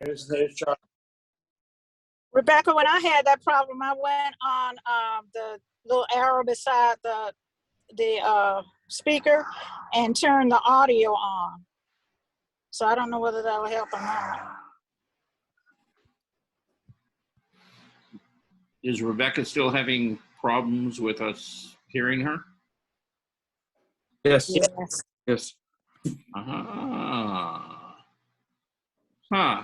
There's Charlie. Rebecca, when I had that problem, I went on the little arrow beside the speaker and turned the audio on. So I don't know whether that'll help or not. Is Rebecca still having problems with us hearing her? Yes. Yes. Yes. Huh.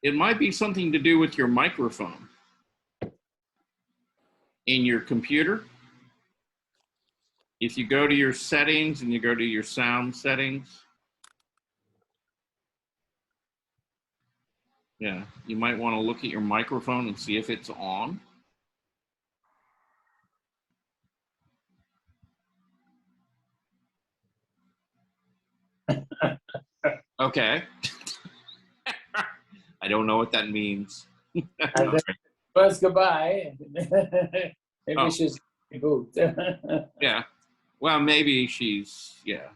It might be something to do with your microphone in your computer. If you go to your settings and you go to your sound settings, yeah, you might want to look at your microphone and see if it's on. Okay. I don't know what that means. Buzz goodbye. Maybe she's moved. Yeah. Well, maybe she's, yeah.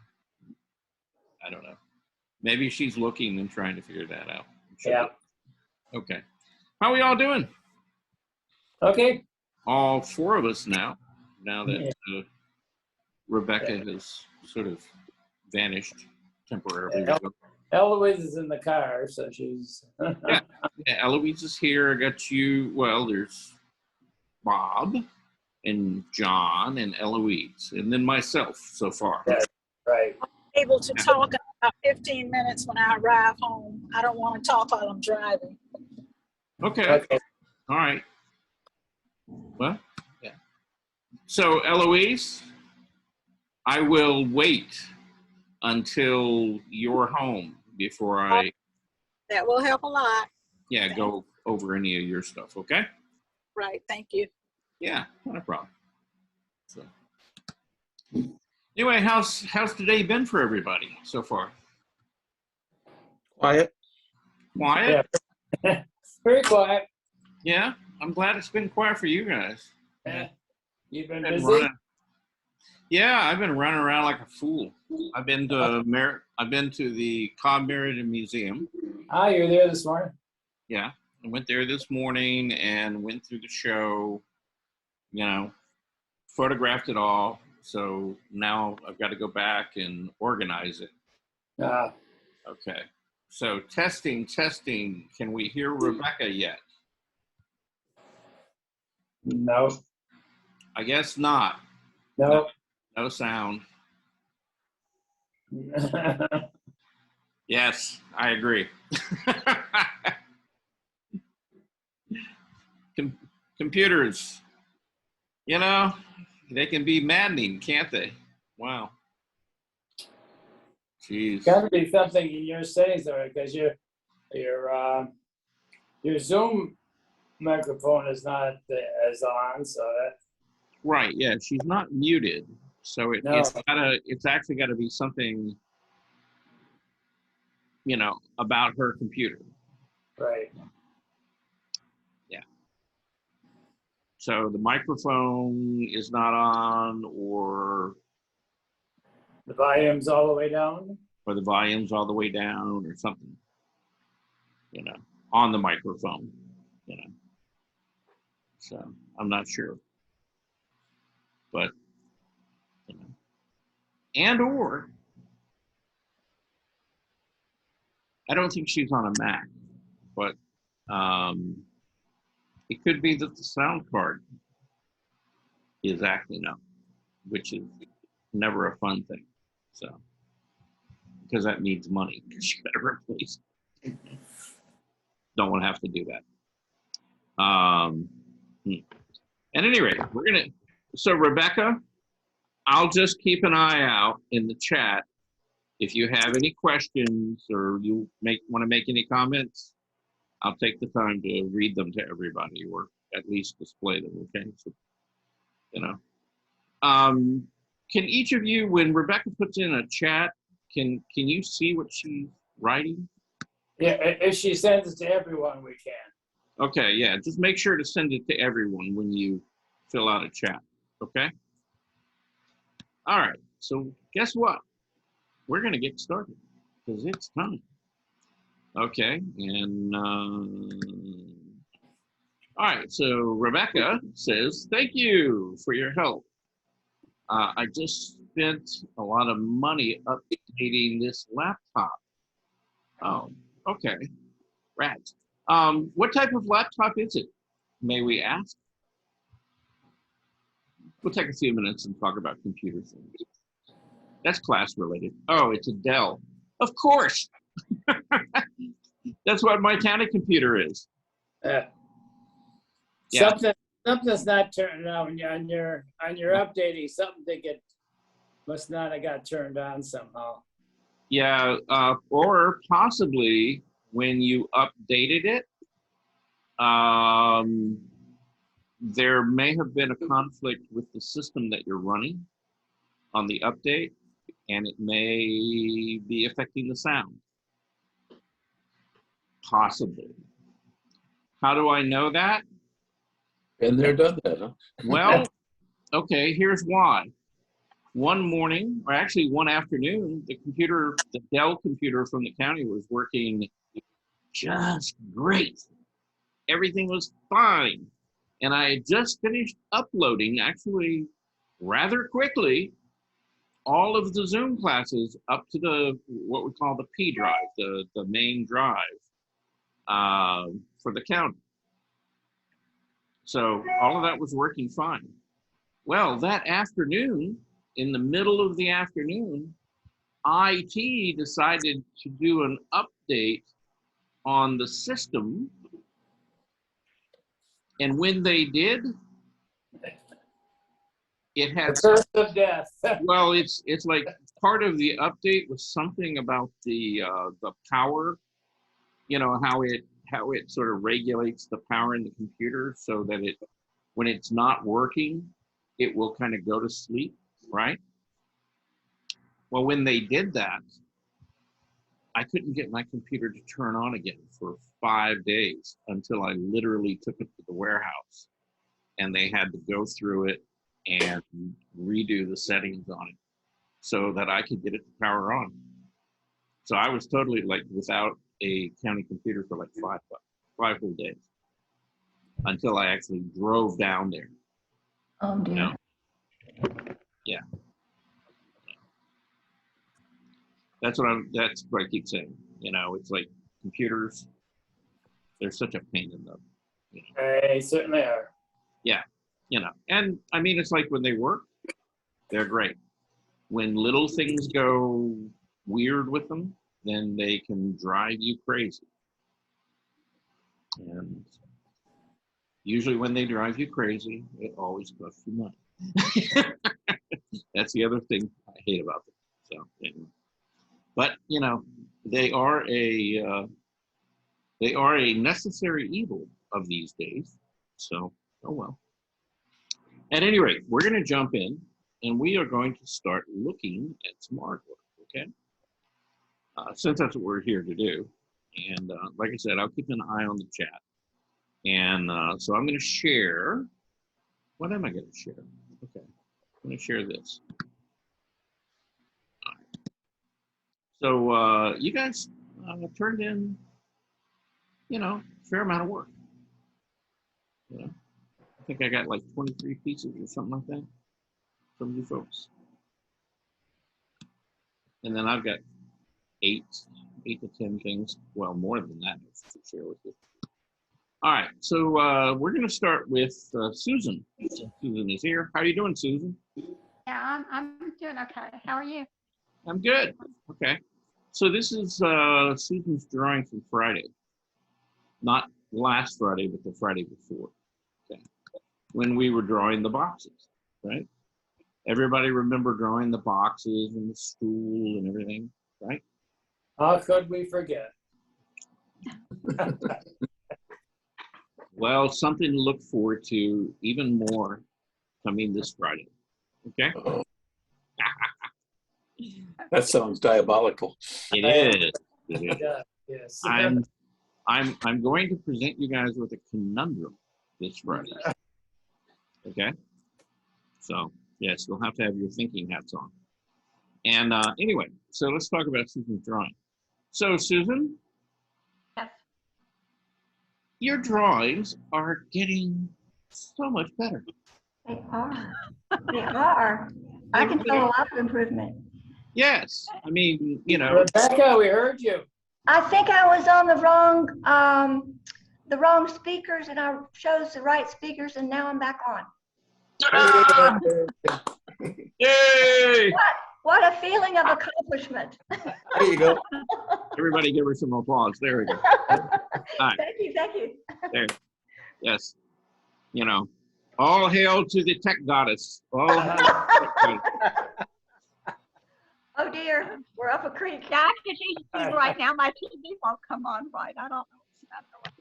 I don't know. Maybe she's looking and trying to figure that out. Yeah. Okay. How are we all doing? Okay. All four of us now that Rebecca has sort of vanished temporarily. Eloise is in the car, so she's... Yeah, Eloise is here. I got you. Well, there's Bob and John and Eloise, and then myself so far. Yeah, right. Able to talk in about 15 minutes when I arrive home. I don't want to talk while I'm driving. Okay. All right. Well, yeah. So, Eloise, I will wait until you're home before I... That will help a lot. Yeah, go over any of your stuff, okay? Right, thank you. Yeah, not a problem. So, anyway, how's today been for everybody so far? Quiet. Quiet? Yeah. Very quiet. Yeah, I'm glad it's been quiet for you guys. Yeah. You've been Been busy? running. Yeah, I've been running around like a fool. I've been to the Cobb Meriden Museum. Ah, you were there this morning? Yeah, I went there this morning and went through the show, you know, photographed it all. So now I've got to go back and organize it. Okay. So testing. Can we hear Rebecca yet? No. I guess not. No. No sound. Yes, I agree. Computers, you know, they can be maddening, can't they? Wow. Jeez. Got to be something in your settings though, because your Zoom microphone is not as on, so that. Right. Yeah, she's not muted, so it's actually got to be something, you know, about her computer. Right. Yeah. So the microphone is not on, or the volume's all the way down, or the volume's all the way down, or something, you know, on the microphone, you know. So I'm not sure, but you know, and or I don't think she's on a Mac, but it could be that the sound card is acting up, which is never a fun thing. So, because that needs money, because you got to replace it. Don't want to have to do that. At any rate, so Rebecca, I'll just keep an eye out in the chat. If you have any questions or you want to make any comments, I'll take the time to read them to everybody, or at least display them, okay? So, you know. Can each of you, when Rebecca puts in a chat, can you see what she's writing? Yeah, if she sends it to everyone, we can. Okay, yeah, just make sure to send it to everyone when you fill out a chat, okay? All right, so guess what? We're gonna get started, because it's time. Okay, and all right, so Rebecca says, thank you for your help. I just spent a lot of money updating this laptop. Oh, okay, rats. What type of laptop is it? May we ask? We'll take a few minutes and talk about computer things. That's class related. Oh, it's a Dell. Of course. That's what my county computer is. Yeah. Yeah. Something's not turning on on your updating. Something must not have got turned on somehow. Yeah, or possibly when you updated it, there may have been a conflict with the system that you're running on the update, and it may be affecting the sound. Possibly. How do I know that? Been there, done that, huh? Well, okay, here's why. One morning, or actually one afternoon, the Dell computer from the county was working just great. Everything was fine. And I had just finished uploading, actually rather quickly, all of the Zoom classes up to what we call the P drive, the main drive for the county. So all of that was working fine. Well, that afternoon, in the middle of the afternoon, IT decided to do an update on the system. And when they did, it had, The curse of death. well, it's like part of the update was something about the power, you know, how it sort of regulates the power in the computer so that when it's not working, it will kind of go to sleep, right? Well, when they did that, I couldn't get my computer to turn on again for 5 days until I literally took it to the warehouse and they had to go through it and redo the settings on it so that I could get it to power on. So I was totally like without a county computer for like five whole days until I actually drove down there. Oh dear. You know? Yeah. That's what I keep saying. You know, it's like computers, they're such a pain in the, you know. They certainly are. Yeah, you know, and I mean, it's like when they work, they're great. When little things go weird with them, then they can drive you crazy. And usually when they drive you crazy, it always costs you money. That's the other thing I hate about them. So, anyway. But, you know, they are a necessary evil of these days. So, oh well. At any rate, we're going to jump in and we are going to start looking at some artwork, okay? Since that's what we're here to do. And like I said, I'll keep an eye on the chat. And so I'm going to share. What am I going to share? Okay, I'm going to share this. All right. So you guys turned in, you know, a fair amount of work. You know, I think I got like 23 pieces or something like that from you folks. And then I've got 8 to 10 things. Well, more than that to share with you. All right, so we're going to start with Susan. Susan is here. How are you doing, Susan? Yeah, I'm doing okay. How are you? I'm good. Okay. So this is Susan's drawing from Friday. Not last Friday, but the Friday before. Okay. When we were drawing the boxes, right? Everybody remember drawing the boxes and the stool and everything, right? How could we forget? Well, something to look forward to even more coming this Friday. Okay? Oh. That sounds diabolical. It is. It is. Yeah, yes. I'm going to present you guys with a conundrum this Friday. Okay? So, yes, you'll have to have your thinking hats on. And anyway, so let's talk about Susan's drawing. So, Susan, your drawings are getting so much better. They are. They are. I can tell a lot of improvement. Yes, I mean, you know, Rebecca, we heard you. I think I was on the wrong speakers, and I chose the right speakers, and now I'm back on. ta-da! Yay! What a feeling of accomplishment. There you go. Everybody give her some applause. There we go. Right. Thank you, thank you. There. Yes. You know, all hail to the tech goddess. All hail to the tech goddess. Oh dear, we're up a creek. Yeah, I can see right now. My TV won't come on right. I don't know what's the matter with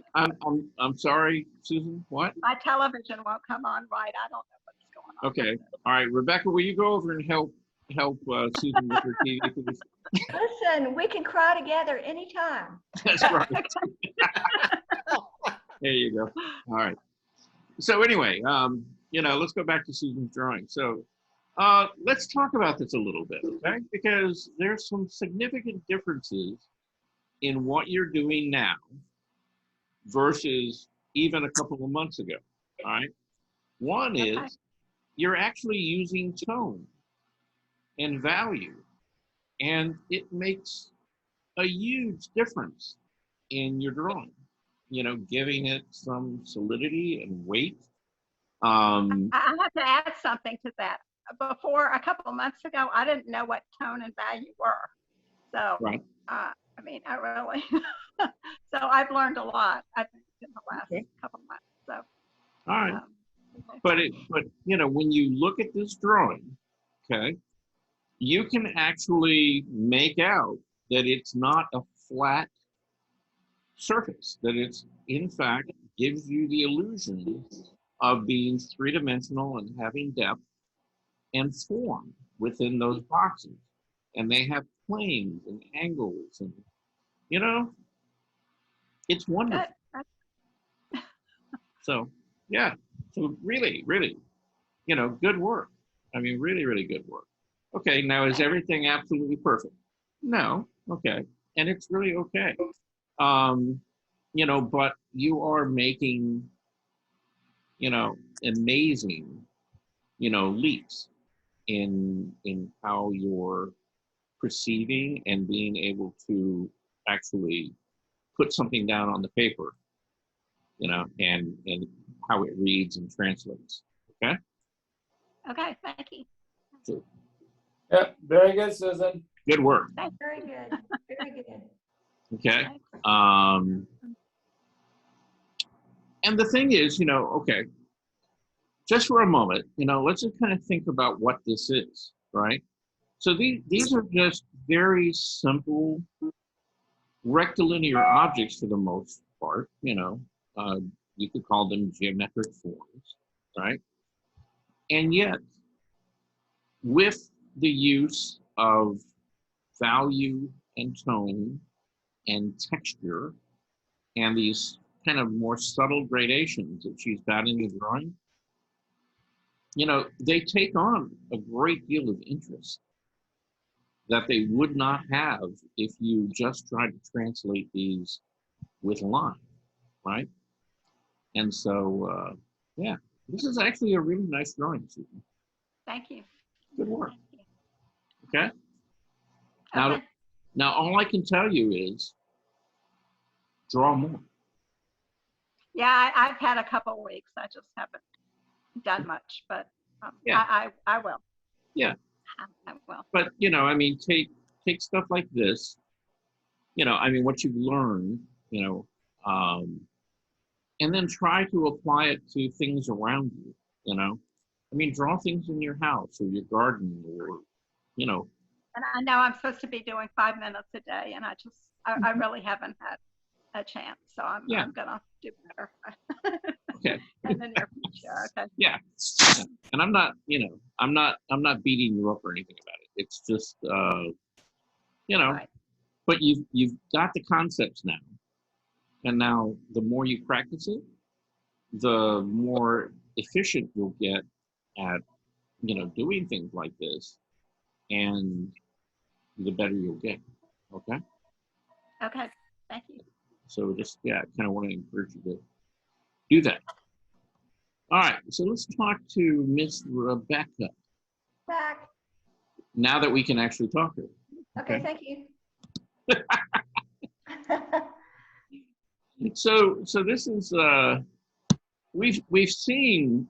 it. I'm sorry, Susan. What? My television won't come on right. I don't know what's going on. Okay. All right, Rebecca, will you go over and help Susan with her TV, please? Listen, we can cry together anytime. That's right. There you go. All right. So anyway, you know, let's go back to Susan's drawing. So let's talk about this a little bit, okay? Because there's some significant differences in what you're doing now versus even a couple of months ago, all right? One Okay. is you're actually using tone and value, and it makes a huge difference in your drawing, you know, giving it some solidity and weight. I have to add something to that. Before, a couple of months ago, I didn't know what tone and value were. So, Right. I mean, I really, so I've learned a lot, I think, in the last Okay. couple of months. So, All right. um, But you know, when you look at this drawing, okay, you can actually make out that it's not a flat surface, that it's in fact gives you the illusion of being three-dimensional and having depth and form within those boxes. And they have planes and angles, and you know, it's wonderful. good. So yeah, so really, really, you know, good work. I mean, really, really good work. Okay, now is everything absolutely perfect? No. Okay, and it's really okay. You know, but you are making, you know, amazing, you know, leaps in how you're perceiving and being able to actually put something down on the paper, you know, and how it reads and translates. Okay. Okay, thank you. So Yep, very good, Susan. good work. Very good, very good. Okay. And the thing is, you know, okay, just for a moment, you know, let's just kind of think about what this is, right? So these are just very simple rectilinear objects for the most part, you know. You could call them geometric forms, right? And yet, with the use of value and tone and texture and these kind of more subtle gradations that she's got in the drawing, you know, they take on a great deal of interest that they would not have if you just tried to translate these with line, right? And so, yeah, this is actually a really nice drawing, Susan. Thank you. Good work. Thank you. Okay. Now, Okay. now all I can tell you is draw more. Yeah, I've had a couple of weeks. I just haven't done much, but Yeah. I will. Yeah. I will. But you know, I mean, take stuff like this. You know, I mean, what you've learned, you know, and then try to apply it to things around you. You know, I mean, draw things in your house or your garden, or you know. And I know I'm supposed to be doing 5 minutes a day, and I really haven't had a chance. So I'm gonna do better. Okay. In the near future. Okay. Yeah. And I'm not, you know, I'm not beating you up or anything about it. It's just, you know, Right. but you've got the concepts now, and now the more you practice it, the more efficient you'll get at, you know, doing things like this, and the better you'll get. Okay. Okay. Thank you. So just, yeah, I kind of want to encourage you to do that. All right, so let's talk to Miss Rebecca, Back. now that we can actually talk to her. Okay, thank you. So this is, we've seen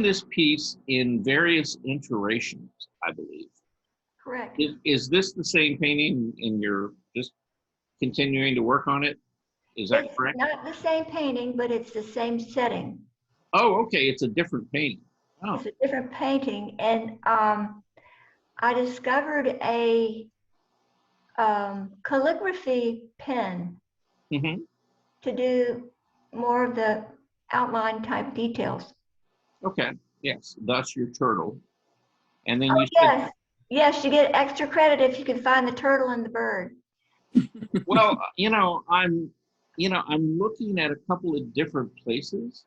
this piece in various iterations, I believe. Correct. Is this the same painting and you're just continuing to work on it? Is that It's correct? not the same painting, but it's the same setting. Oh, okay, it's a different painting. Oh, It's a different painting, and I discovered a calligraphy pen mm-hmm. to do more of the outline type details. Okay, yes, that's your turtle. And then Oh, you said, yes, yes, you get extra credit if you can find the turtle and the bird. well, I'm looking at a couple of different places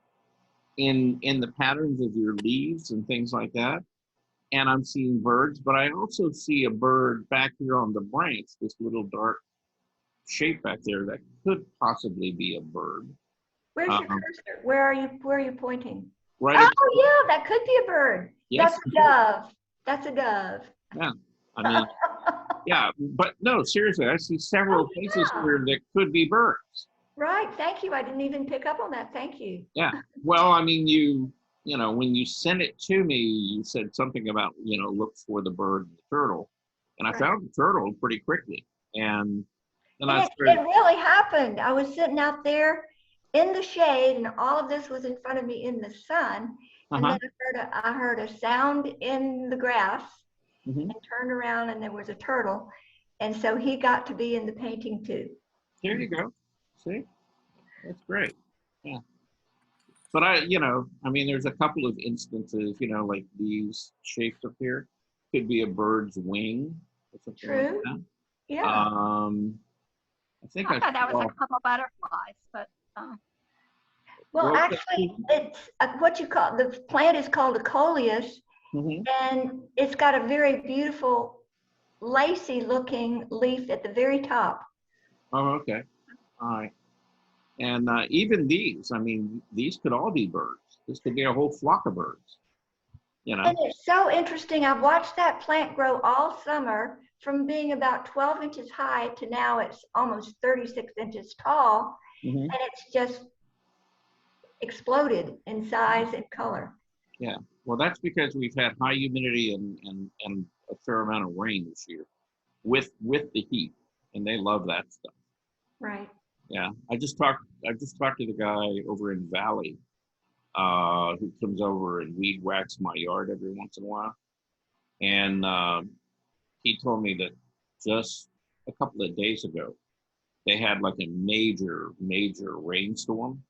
in the patterns of your leaves and things like that. And I'm seeing birds, but I also see a bird back here on the branch, this little dark shape back there that could possibly be a bird. Where's your cursor? Where are you pointing? Right. Oh, yeah, that could be a bird. Yes. That's a dove. That's a dove. Yeah. I mean, yeah, but no, seriously, I see several places yeah. here that could be birds. Right. Thank you. I didn't even pick up on that. Thank you. Yeah. Well, I mean, when you sent it to me, you said something about, look for the bird and the turtle. And I found the turtle pretty quickly. And then it really happened. I was sitting out there in the shade, and all of this was in front of me in the sun. And then I heard a sound in the grass and turned around, and there was a turtle. And so he got to be in the painting too. There you go. See? That's great. Yeah. But there's a couple of instances, like these shapes up here. Could be a bird's wing or something True. like that. Yeah. I think I thought that was a couple butterflies, but well, actually, it's what you call, the plant is called a coleus, and it's got a very beautiful, lacy looking leaf at the very top. Oh, okay. All right. And even these, these could all be birds. This could be a whole flock of birds, And it's so interesting. I've watched that plant grow all summer from being about 12 inches high to now it's almost 36 inches tall. And it's just exploded in size and color. Yeah. Well, that's because we've had high humidity and a fair amount of rain this year with the heat, and they love that stuff. Right. Yeah. I just talked to the guy over in Valley who comes over and weed whacks my yard every once in a while. And he told me that just a couple of days ago, they had like a major rainstorm.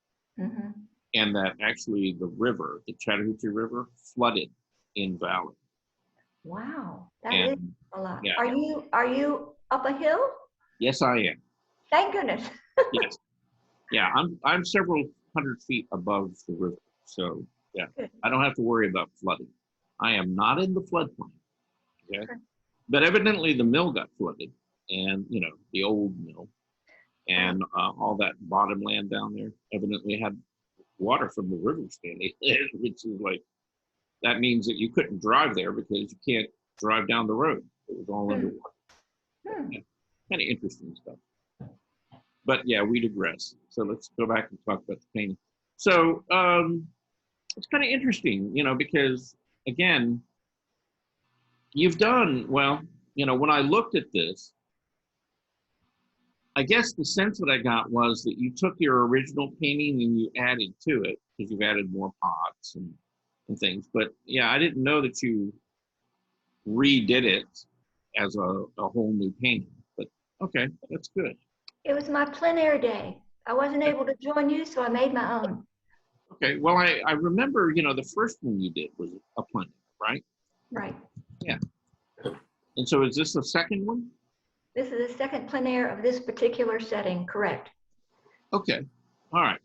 And that actually the river, the Chattahoochee River, flooded in Valley. Wow, that is a lot. Yeah. Are you up a hill? Yes, I am. Thank goodness. Yes. Yeah, I'm several hundred feet above the river, so yeah, I don't have to worry about flooding. I am not in the floodplain. Okay, but evidently the mill got flooded, and the old mill, and all that bottom land down there evidently had water from the river standing in, which is like, that means that you couldn't drive there because you can't drive down the road. It was all underwater. Yeah, kind of interesting stuff. But yeah, we digress. So let's go back and talk about the painting. So it's kind of interesting, because again, you've done, well, when I looked at this, I guess the sense that I got was that you took your original painting and you added to it because you've added more pots and things. But yeah, I didn't know that you redid it as a whole new painting. But okay, that's good. It was my plein air day. I wasn't able to join you, so I made my own. Okay, well, I remember, the first one you did was a plein air, right? Right. Yeah. And so is this the second one? This is the second plein air of this particular setting, correct? Okay. All right.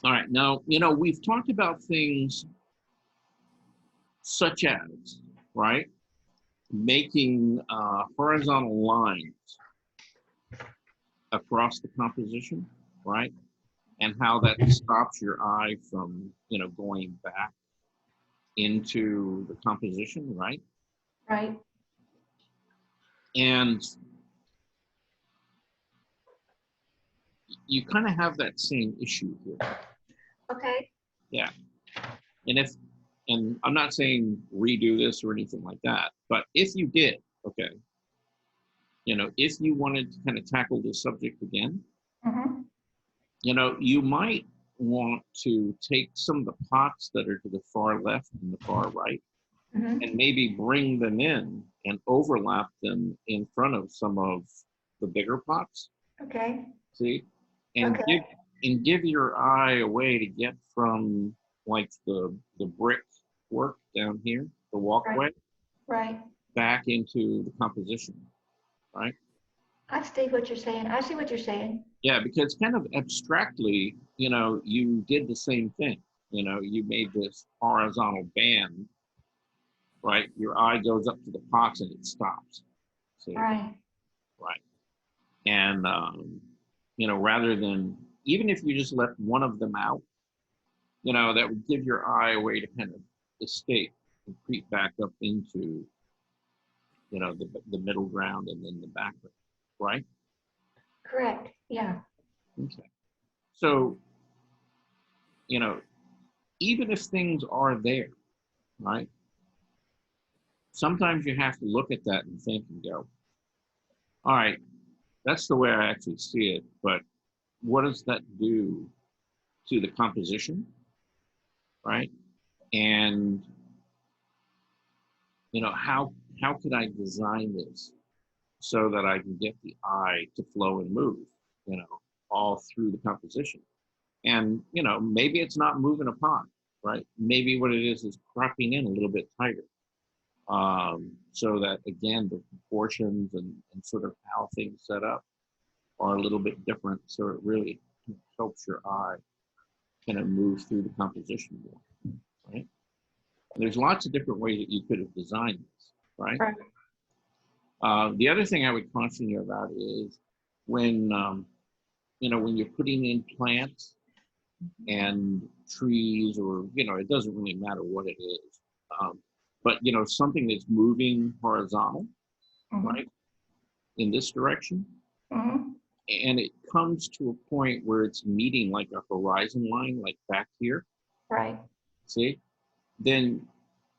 All right. Now, we've talked about things such as, right, making horizontal lines across the composition, right? And how that stops your eye from, going back into the composition, right? Right. And you kind of have that same issue here. Okay. Yeah. And I'm not saying redo this or anything like that, but if you did, okay, if you wanted to kind of tackle this subject again, Mm-hmm. you might want to take some of the pots that are to the far left and the far right, Mm-hmm. and maybe bring them in and overlap them in front of some of the bigger pots. Okay. See, and Okay. give your eye a way to get from like the brick work down here, the walkway, Right. back into the composition, right? I see what you're saying. I see what you're saying. Yeah, because kind of abstractly, you did the same thing. You made this horizontal band, right? Your eye goes up to the pots and it stops. See? Right. Right. And, rather than, even if you just let one of them out, that would give your eye a way to kind of escape and creep back up into, the middle ground and then the background, right? Correct. Yeah. Okay. So, even if things are there, right? Sometimes you have to look at that and think and go, all right, that's the way I actually see it, but what does that do to the composition, right? And, how could I design this so that I can get the eye to flow and move, all through the composition? And, maybe it's not moving a pot, right? Maybe what it is cropping in a little bit tighter. So that, again, the proportions and sort of how things set up are a little bit different. So it really helps your eye kind of move through the composition more, right? And there's lots of different ways that you could have designed this, right? Right. The other thing I would caution you about is when, when you're putting in plants and trees, or, it doesn't really matter what it is. But, something that's moving horizontal, Mm-hmm. right, in this direction, Mm-hmm. and it comes to a point where it's meeting like a horizon line, like back here, Right. see, then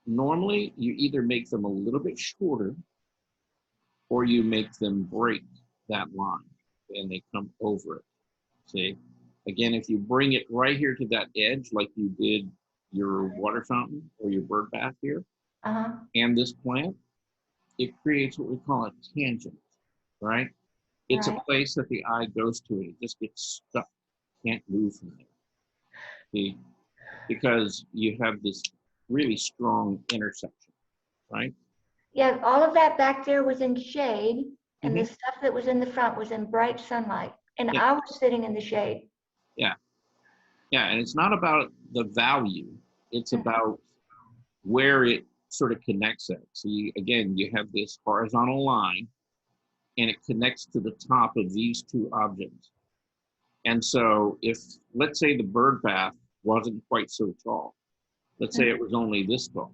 normally you either make them a little bit shorter or you make them break that line and they come over it, see. Again, if you bring it right here to that edge, like you did your water fountain or your bird bath here, Uh-huh. and this plant, it creates what we call a tangent, right? It's Right. a place that the eye goes to and it just gets stuck, can't move from there. See? Because you have this really strong intersection, right? Yeah, all of that back there was in shade, and Mhm. the stuff that was in the front was in bright sunlight. And Yeah. I was sitting in the shade. Yeah, and it's not about the value, it's Mhm. about where it sort of connects at. See, again, you have this horizontal line and it connects to the top of these two objects. And so if, let's say the bird bath wasn't quite so tall, let's say it was only this tall,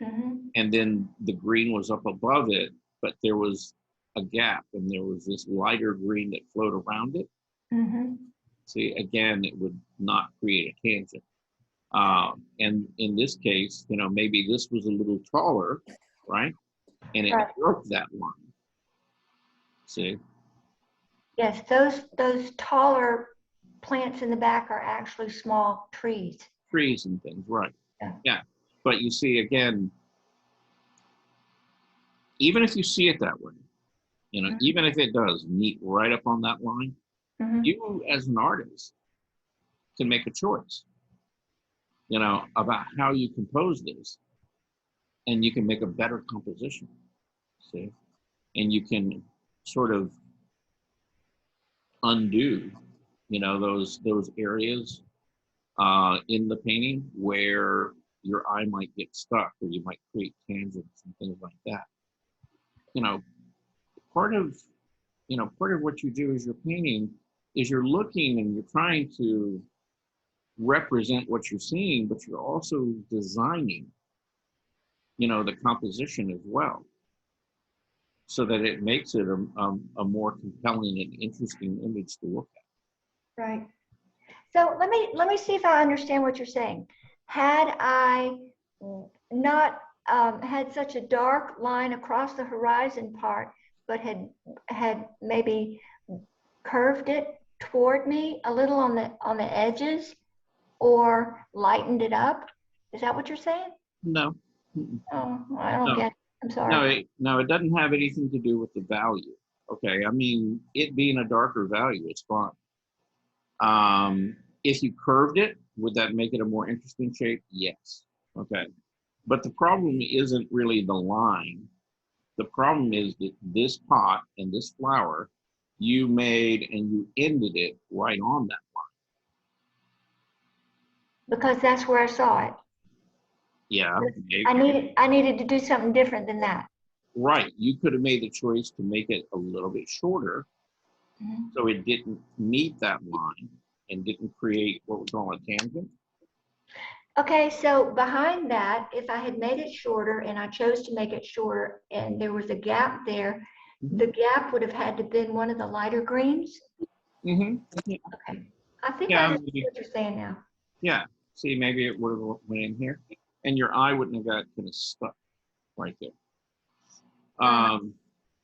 Mm-hmm. and then the green was up above it, but there was a gap and there was this lighter green that flowed around it. Mm-hmm. See, again, it would not create a tangent. And in this case, maybe this was a little taller, right? And it Right. broke that line. See? Yes, those taller plants in the back are actually small trees. Trees and things, right? Yeah. Yeah. But you see, again, even if you see it that way, Mhm. even if it does meet right up on that line, Mm-hmm. you as an artist can make a choice, about how you compose this, and you can make a better composition, see? And you can sort of undo, those areas in the painting where your eye might get stuck or you might create tangents and things like that. you know, part of, part of what you do as you're painting is you're looking and you're trying to represent what you're seeing, but you're also designing, the composition as well, so that it makes it a more compelling and interesting image to look at. Right. So let me see if I understand what you're saying. Had I not had such a dark line across the horizon part, but had maybe curved it toward me a little on the edges, or lightened it up, is that what you're saying? No. Mm-mm. Oh, I don't No. get it. I'm sorry. No, it doesn't have anything to do with the value. Okay, I mean, it being a darker value, it's fine. If you curved it, would that make it a more interesting shape? Yes. Okay. But the problem isn't really the line. The problem is that this pot and this flower, you made and you ended it right on that line. Because that's where I saw it. Yeah. I needed to do something different than that. Right. You could have made the choice to make it a little bit shorter, Mhm. so it didn't meet that line and didn't create what we call a tangent. Okay, so behind that, if I had made it shorter and I chose to make it shorter and there was a gap there, Mhm. the gap would have had to been one of the lighter greens. Mm-hmm. Okay. I think Yeah, I understand maybe. what you're saying now. Yeah. See, maybe it would have went in here, and your eye wouldn't have got kind of stuck right there.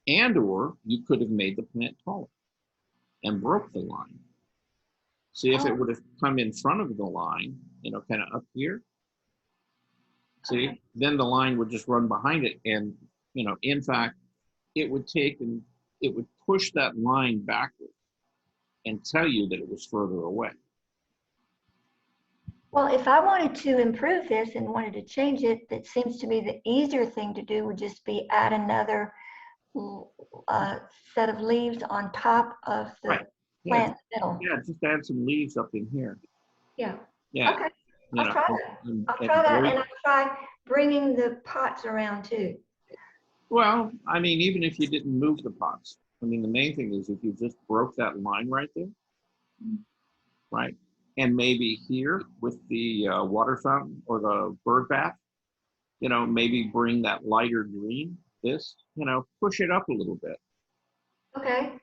And or you could have made the plant taller and broke the line. See, if it Oh. would have come in front of the line, kind of up here. See, Okay. then the line would just run behind it, and in fact, it would push that line backwards and tell you that it was further away. Well, if I wanted to improve this and wanted to change it, that seems to me the easier thing to do would just be add another set of leaves on top of the Right. plant middle. Yeah, just add some leaves up in here. Yeah. Yeah. Okay. I'll try that. I'll and try that, break- and I'll try bringing the pots around too. Well, I mean, even if you didn't move the pots, I mean, the main thing is if you just broke that line right there, right? And maybe here with the water fountain or the bird bath, maybe bring that lighter green, push it up a little bit, Okay.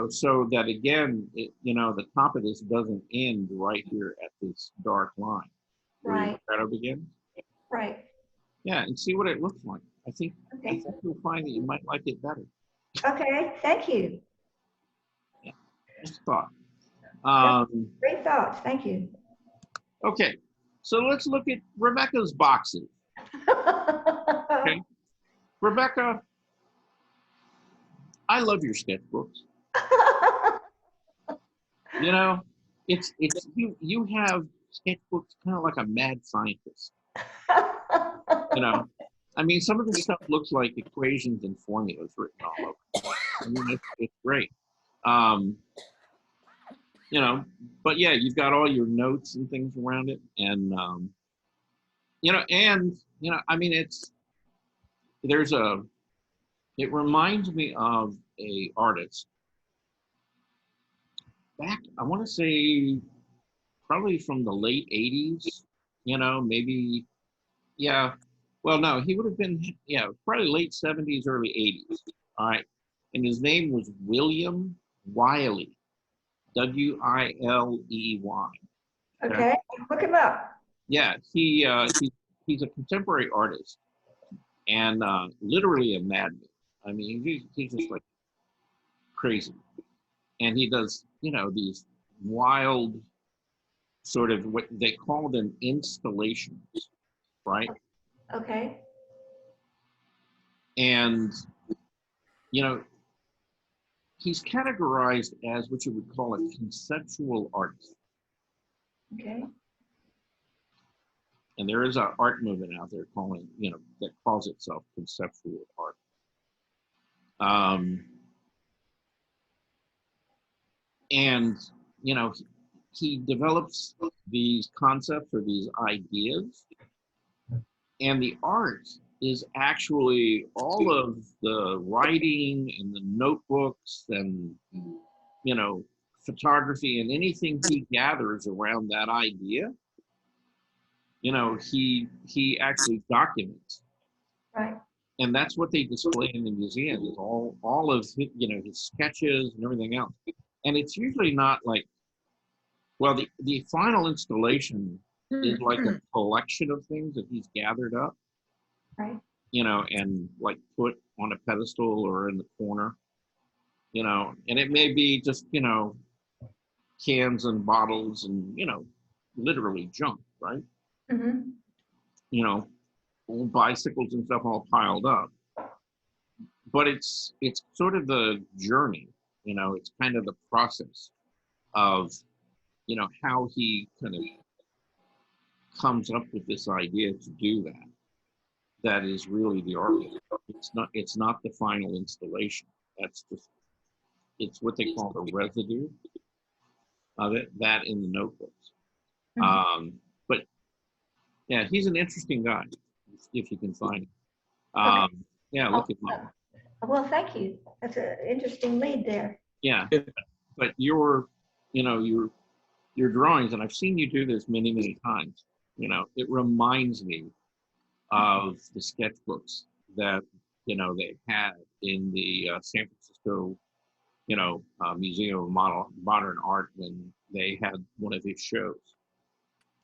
so that again, the top of this doesn't end right here at this dark line where your Right. shadow begins. Right. Yeah, and see what it looks like. I think Okay. you'll find that you might like it better. Okay. Thank you. Just a thought. Great thoughts. Thank you. Okay, so let's look at Rebecca's boxes. Okay, Rebecca, I love your sketchbooks. It's you have sketchbooks kind of like a mad scientist. I mean, some of the stuff looks like equations and formulas written all over. I mean, it's great. But yeah, you've got all your notes and things around it, and I mean, it reminds me of a artist back, I want to say probably from the late 80s, maybe, yeah. Well, no, he would have been, probably late 70s, early 80s. All right. And his name was William Wiley, Wiley. Okay. Look him up. Yeah, he's a contemporary artist and literally a madman. I mean, he's just like crazy. And he does, these wild sort of what they call them installations, right? Okay. And, he's categorized as what you would call a conceptual artist. Okay. And there is an art movement out there that calls itself conceptual art. And, he develops these concepts or these ideas, and the art is actually all of the writing and the notebooks and, you know, photography and anything he gathers around that idea, you know, he actually documents. Right. And that's what they display in the museum, is all of his, you know, his sketches and everything else. And it's usually not like, well, the final installation is like a collection of things that he's gathered up, Right. you know, and like put on a pedestal or in the corner, you know, and it may be just, you know, cans and bottles and, you know, literally junk, right? Mm-hmm. You know, old bicycles and stuff all piled up. But it's sort of the journey, you know, it's kind of the process of, you know, how he kind of comes up with this idea to do that. That is really the art. It's not the final installation. That's just, it's what they call the residue of it, that in the notebooks. But yeah, he's an interesting guy, if you can find him. Yeah, look at him. Well, thank you. That's an interesting lead there. Yeah, but your drawings, and I've seen you do this many, many times, you know, it reminds me of the sketchbooks that, you know, they had in the San Francisco, you know, Museum of Modern Art when they had one of his shows,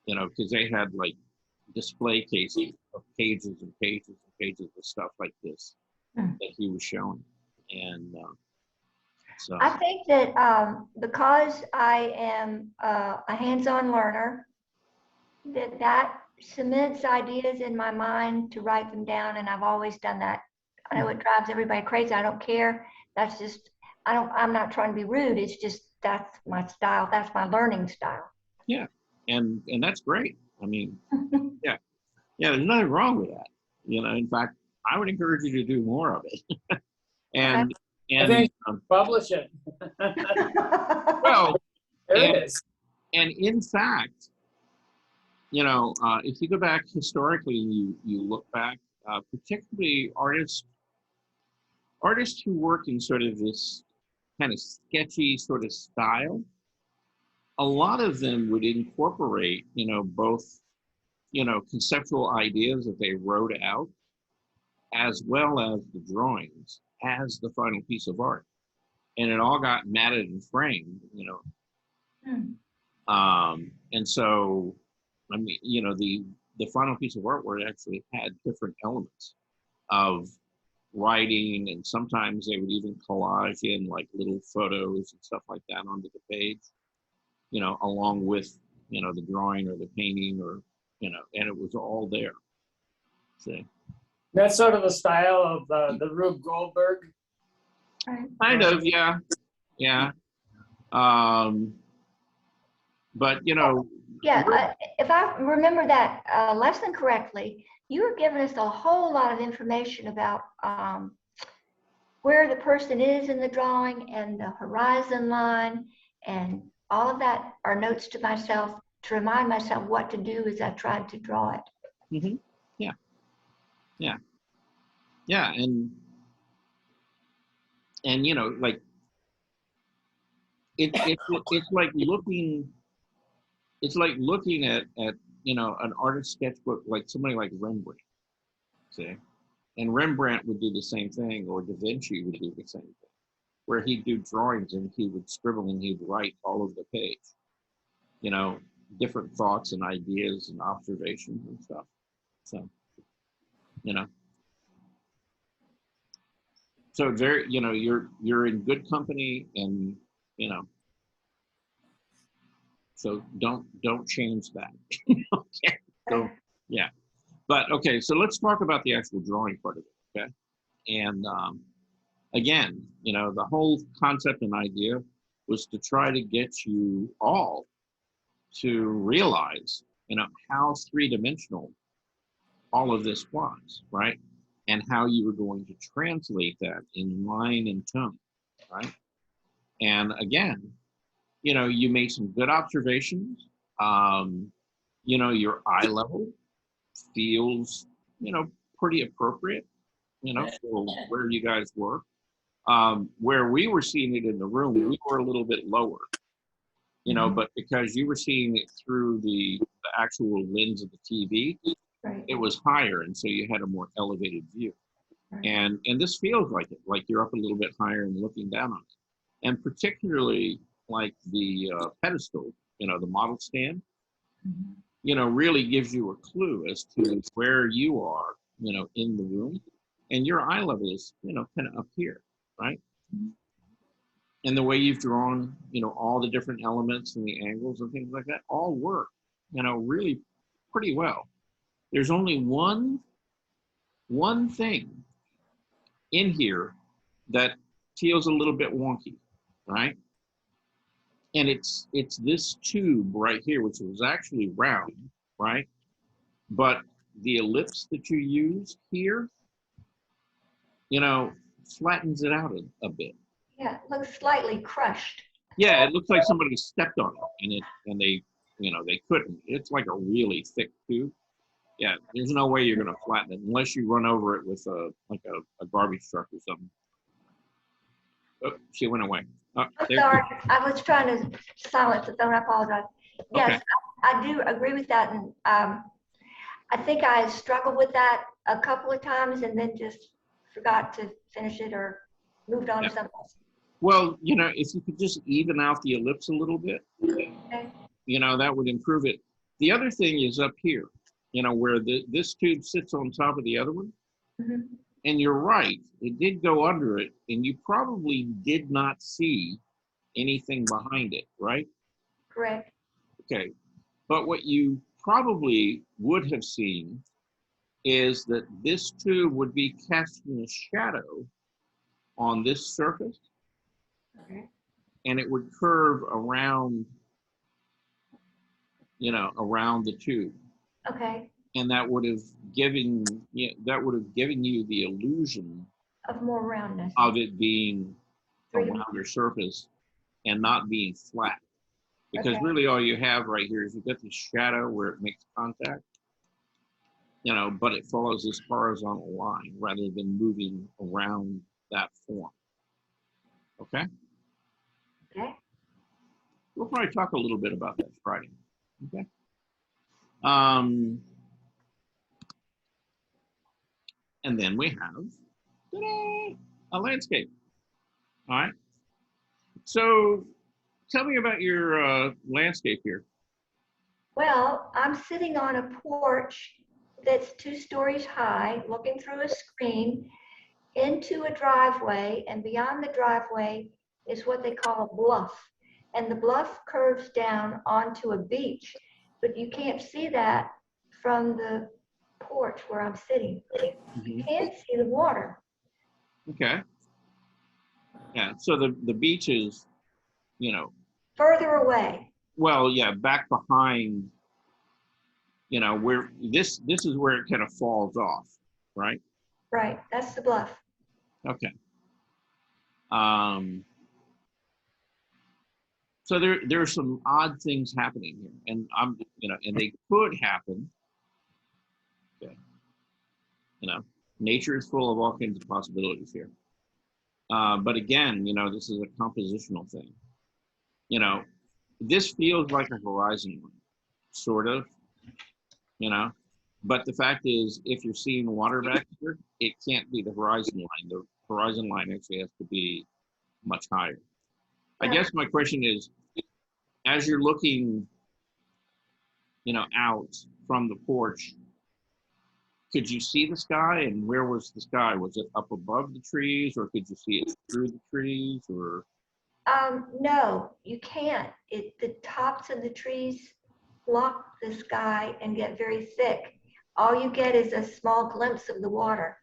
you know, because they had like display cases of pages and pages and pages of stuff like this that he was showing. And so I think that because I am a hands-on learner, that cements ideas in my mind to write them down, and I've always done that. I know it drives everybody crazy. I don't care. That's just, I'm not trying to be rude. It's just, that's my style. That's my learning style. yeah, and that's great. I mean, yeah, there's nothing wrong with that. You know, in fact, I would encourage you to do more of it. and I think publish it. well, There and, it is. and in fact, you know, if you go back historically and you look back, particularly artists who work in sort of this kind of sketchy sort of style, a lot of them would incorporate, you know, both, you know, conceptual ideas that they wrote out, as well as the drawings as the final piece of art. And it all got matted and framed, you know. And so, I mean, you know, the final piece of artwork actually had different elements of writing, and sometimes they would even collage in like little photos and stuff like that onto the page, you know, along with, you know, the drawing or the painting, or, you know, and it was all there. See? That's sort of the style of the Rube Goldberg. Kind of, yeah. Yeah. But, you know. Yeah, if I remember that lesson correctly, you were giving us a whole lot of information about where the person is in the drawing and the horizon line and all of that are notes to myself to remind myself what to do as I tried to draw it. Mm-hmm. Yeah. Yeah. Yeah. And you know, like it's like looking at you know, an artist sketchbook, like somebody like Rembrandt, see? And Rembrandt would do the same thing, or Da Vinci would do the same thing, where he'd do drawings and he would scribble and he'd write all over the page, you know, different thoughts and ideas and observations and stuff. So, you know. So very, you know, you're in good company, and, you know, so don't change that. Okay. So, yeah. But okay, so let's talk about the actual drawing part of it, okay? And again, you know, the whole concept and idea was to try to get you all to realize, you know, how three-dimensional all of this was, right? And how you were going to translate that in line and tone, right? And again, you know, you made some good observations. You know, your eye level feels, you know, pretty appropriate, for where you guys were. Where we were seeing it in the room, we were a little bit lower, but because you were seeing it through the actual lens of the TV, Right. it was higher, and so you had a more elevated view. Right. And this feels like it, like you're up a little bit higher and looking down on it. And particularly like the pedestal, the model stand, really gives you a clue as to where you are, in the room. And your eye level is, kind of up here, right? And the way you've drawn, all the different elements and the angles and things like that all work, really pretty well. There's only one thing in here that feels a little bit wonky, right? And it's this tube right here, which was actually round, right? But the ellipse that you use here, flattens it out a bit. Yeah, it looks slightly crushed. Yeah, it looks like somebody stepped on it and they couldn't. It's like a really thick tube. Yeah, there's no way you're gonna flatten it unless you run over it with a garbage truck or something. Oh, she went away. Oh, I'm there- sorry, I was trying to silence the phone, I apologize. Yes, Okay. I do agree with that, and I think I struggled with that a couple of times and then just forgot to finish it or moved on to something else. Well, if you could just even out the ellipse a little bit, Okay. that would improve it. The other thing is up here, where this tube sits on top of the other one. Mhm. And you're right, it did go under it, and you probably did not see anything behind it, right? Correct. Okay, but what you probably would have seen is that this tube would be casting a shadow on this surface, Okay. and it would curve around, around the tube. Okay. And that would have given you the illusion Of more roundness. of it being a Three. rounder surface and not being flat. Because Okay. really all you have right here is you've got the shadow where it makes contact, but it follows this horizontal line rather than moving around that form. Okay? Okay. We'll probably talk a little bit about that Friday. Okay? And then we have ta-da, a landscape. All right. So tell me about your landscape here. Well, I'm sitting on a porch that's 2 stories high, looking through a screen into a driveway, and beyond the driveway is what they call a bluff. And the bluff curves down onto a beach, but you can't see that from the porch where I'm sitting. You can see the water. Okay. Yeah. So the beach is, Further away. well, yeah, back behind, where this is where it kind of falls off, right? Right, that's the bluff. Okay. So there's some odd things happening here, and and they could happen. Okay. Nature is full of all kinds of possibilities here. But again, this is a compositional thing. This feels like a horizon line, sort of, but the fact is, if you're seeing water back here, it can't be the horizon line. The horizon line actually has to be much higher. I guess my question is, as you're looking, out from the porch, could you see the sky, and where was the sky? Was it up above the trees, or could you see it through the trees, or? No, you can't. The tops of the trees block the sky and get very thick. All you get is a small glimpse of the water.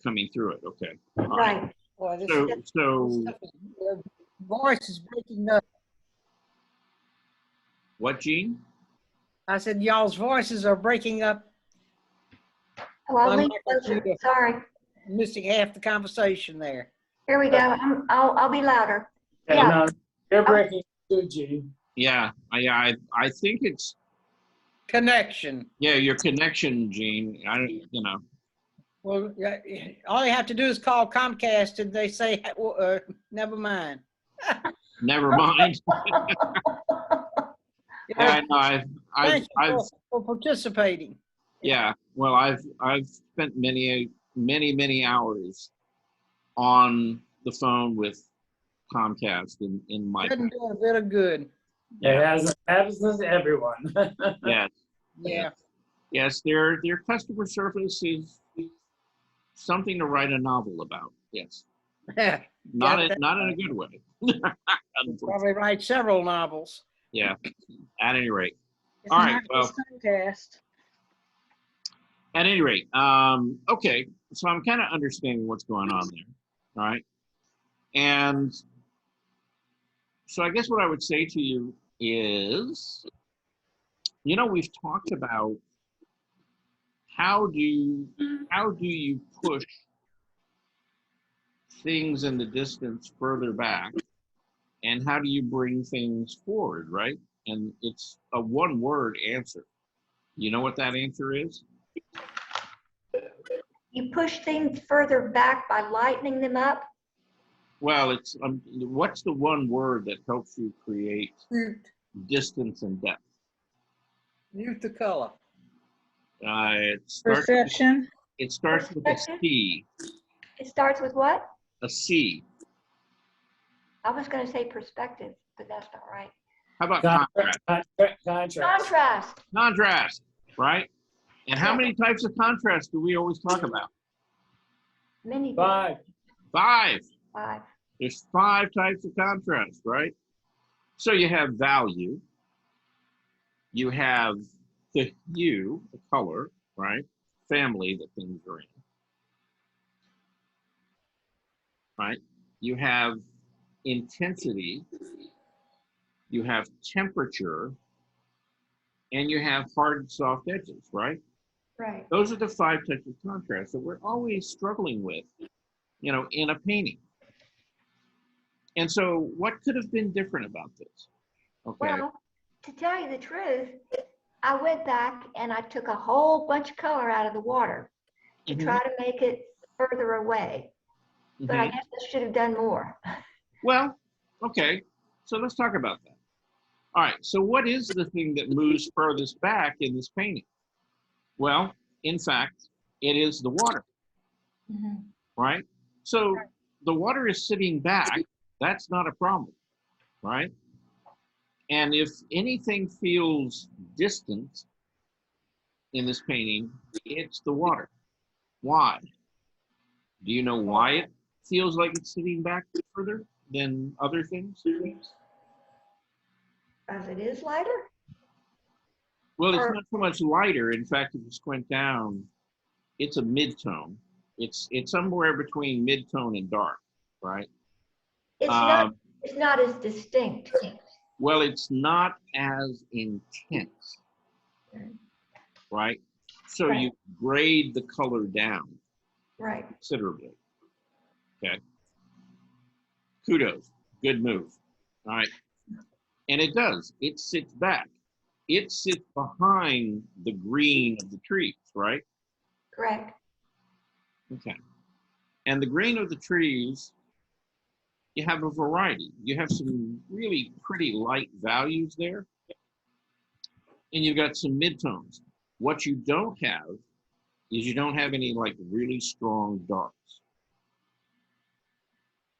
Coming through it, okay. All Right. Boy, this So your voice is breaking up. what, Gene? I said, y'all's voices are breaking up, Oh, I'll I'm lean not gonna closer. do it. Sorry. missing half the conversation there. Here we go. I'll be louder. Yeah, Yeah. no, you're breaking too, Gene. Yeah, I think it's, Connection. yeah, your connection, Gene. I don't, Well, yeah, all you have to do is call Comcast and they say, never mind. Never mind. Yeah, no, Thank I've, you for participating. yeah, well, I've spent many hours on the phone with Comcast in my, Doesn't do a bit of good. It happens to everyone. yes, Yeah. yes, their customer service is something to write a novel about. Yes, not Got that in a good way. Probably write several novels. Yeah, at any rate. It's All right, not well, just Comcast. at any rate, okay, so I'm kind of understanding what's going on there, all right? And so I guess what I would say to you is, you know, we've talked about how do you push things in the distance further back, and how do you bring things forward, right? And it's a one-word answer. You know what that answer is? You push things further back by lightening them up. Well, it's what's the one word that helps you create distance and depth? Use the color. Perception. It starts with a C. It starts with what? A C. I was going to say perspective, but that's not right. How about contrast? Contrast. Contrast. Contrast, right? And how many types of contrast do we always talk about? Many. Five. Five. Five. There's 5 types of contrast, right? So you have value. You have the hue, the color, right? Family that things are in, right? You have intensity. You have temperature. And you have hard and soft edges, right? Right. Those are the 5 types of contrast that we're always struggling with, you know, in a painting. And so what could have been different about this? Okay. Well, to tell you the truth, I went back and I took a whole bunch of color out of the water to try to make it further away. But I guess I should have done more. Well, okay. So let's talk about that. All right. So what is the thing that moves furthest back in this painting? Well, in fact, it is the water, right? So the water is sitting back. That's not a problem, right? And if anything feels distant in this painting, it's the water. Why? Do you know why it feels like it's sitting back further than other things? As it is lighter? Well, it's not so much lighter. In fact, if you squint down, it's a mid-tone. It's somewhere between mid-tone and dark, right? It's not as distinct. Well, it's not as intense, right? So you grade the color down considerably. Okay. Kudos. Good move. All right. And it does. It sits back. It sits behind the green of the trees, right? Correct. Okay. And the green of the trees, you have a variety. You have some really pretty light values there. And you've got some midtones. What you don't have is you don't have any like really strong darks,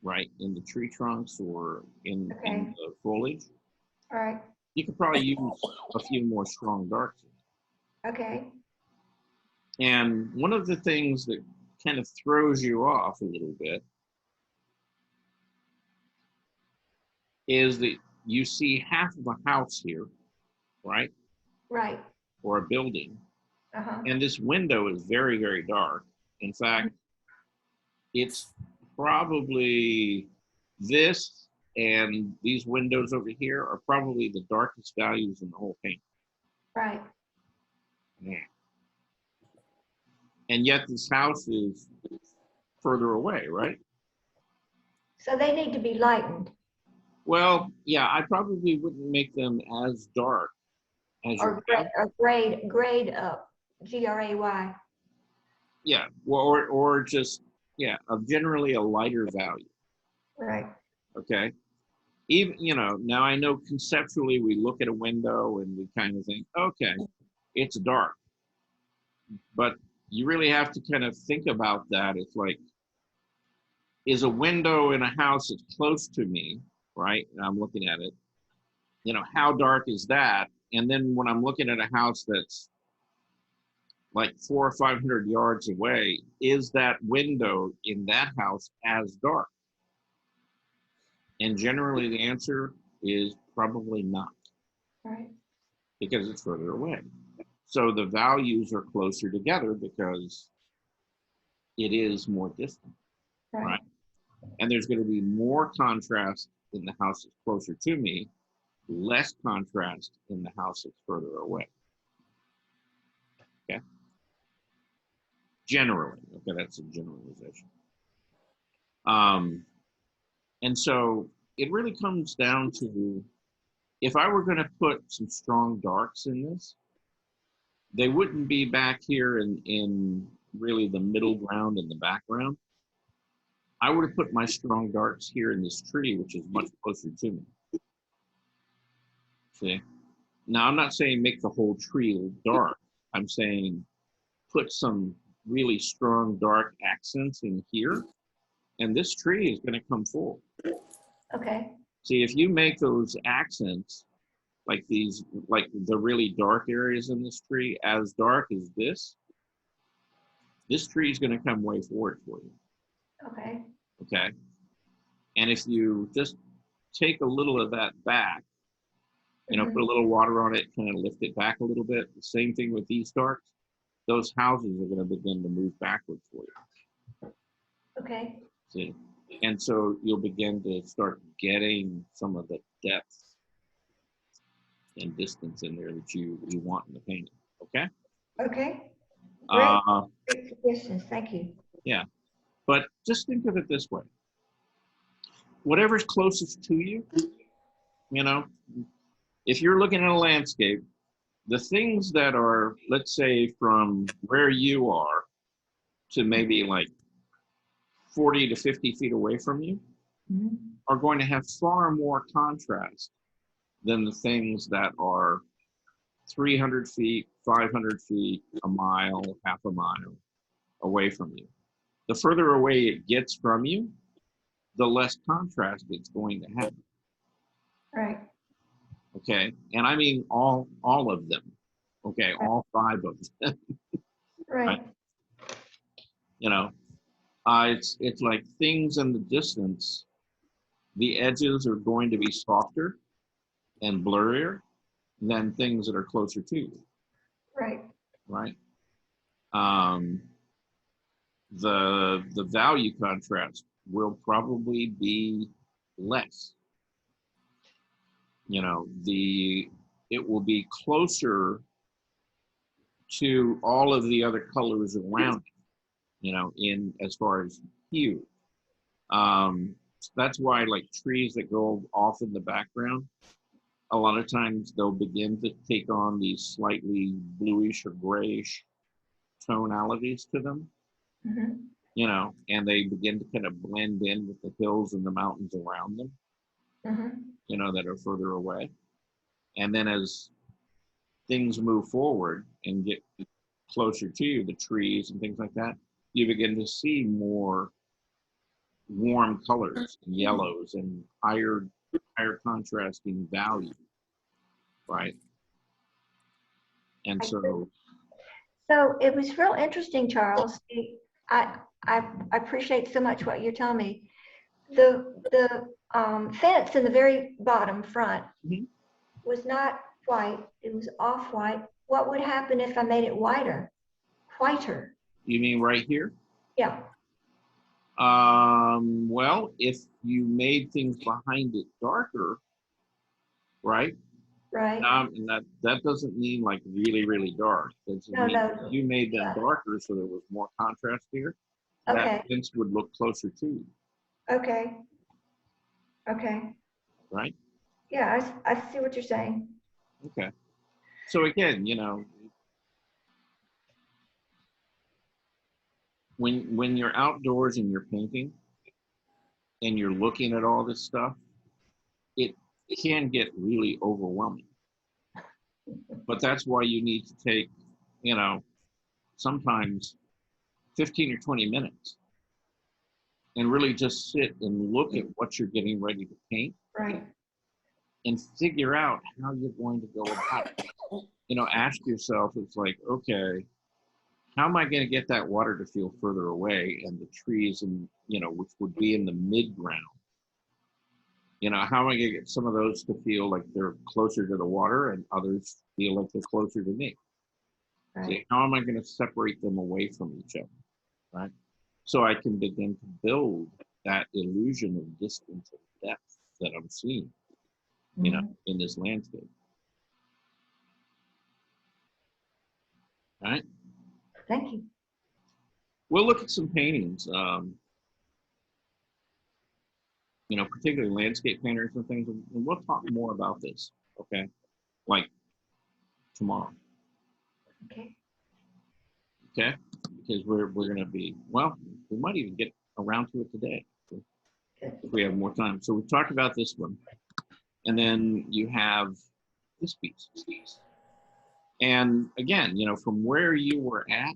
right? In the tree trunks or in the foliage. All right. You could probably use a few more strong darks. Okay. And one of the things that kind of throws you off a little bit is that you see half of a house here, right? Right. Or a building. And this window is very, very dark. In fact, it's probably this and these windows over here are probably the darkest values in the whole painting. Right. Yeah. And yet this house is further away, right? So they need to be lightened. Well, yeah, I probably wouldn't make them as dark as Or grade up. Gray. Yeah, or just, yeah, of generally a lighter value, Right. okay? Even, now I know conceptually we look at a window and we kind of think, okay, it's dark. But you really have to kind of think about that. It's like, is a window in a house that's close to me, right? And I'm looking at it, how dark is that? And then when I'm looking at a house that's like 400 or 500 yards away, is that window in that house as dark? And generally the answer is probably not, Right. because it's further away. So the values are closer together because it is more distant, right? And there's going to be more contrast in the house that's closer to me, less contrast in the house that's further away. Okay. Generally, okay, that's a generalization. And so it really comes down to, if I were going to put some strong darks in this, they wouldn't be back here in really the middle ground and the background. I would have put my strong darks here in this tree, which is much closer to me. See? Now, I'm not saying make the whole tree dark. I'm saying put some really strong dark accents in here, and this tree is going to come forward. Okay. See, if you make those accents, like these, like the really dark areas in this tree, as dark as this tree is going to come way forward for you. Okay. Okay. And if you just take a little of that back, put a little water on it, kind of lift it back a little bit. The same thing with these darks. Those houses are going to begin to move backwards for you. Okay. See? And so you'll begin to start getting some of the depth and distance in there that you want in the painting. Okay? Okay. Great. Uh, Great suggestions. Thank you. yeah. But just think of it this way. Whatever's closest to you, if you're looking at a landscape, the things that are, let's say, from where you are to maybe like 40 to 50 feet away from you, are going to have far more contrast than the things that are 300 feet, 500 feet, a mile, half a mile away from you. The further away it gets from you, the less contrast it's going to have. Right. Okay, and I mean all of them. Okay, all 5 of them. Right. It's like things in the distance. The edges are going to be softer and blurrier than things that are closer to you. Right. Right. The value contrast will probably be less. It will be closer to all of the other colors around it, in as far as hue. That's why, like, trees that go off in the background, a lot of times they'll begin to take on these slightly bluish or grayish tonalities to them, and they begin to kind of blend in with the hills and the mountains around them, that are further away. And then as things move forward and get closer to you, the trees and things like that, you begin to see more warm colors and yellows and higher contrasting value, right? And so it was real interesting, Charles. I appreciate so much what you're telling me. The fence in the very bottom front was not white, it was off-white. What would happen if I made it whiter? You mean right here? Yeah. Well, if you made things behind it darker, right? Right. And that doesn't mean like really, really dark. That just means you made them darker so there was more contrast here. Okay. That fence would look closer to you. Okay. Right? Yeah, I see what you're saying. Okay. So again, when you're outdoors and you're painting and you're looking at all this stuff, it can get really overwhelming. But that's why you need to take, you know, sometimes 15 or 20 minutes and really just sit and look at what you're getting ready to paint. Right. And figure out how you're going to go about it. You know, ask yourself, it's like, okay, how am I going to get that water to feel further away and the trees and, you know, which would be in the mid-ground? You know, how am I going to get some of those to feel like they're closer to the water and others feel like they're closer to me? Right. See, how am I going to separate them away from each other, right? So I can begin to build that illusion of distance and depth that I'm seeing, you know, in this landscape. Right? Thank you. We'll look at some paintings, you know, particularly landscape painters and things, and we'll talk more about this, okay? Like tomorrow, Okay. okay? Because we're gonna be, well, we might even get around to it today if we have more time. So we've talked about this one, and then you have this piece. And again, you know, from where you were at,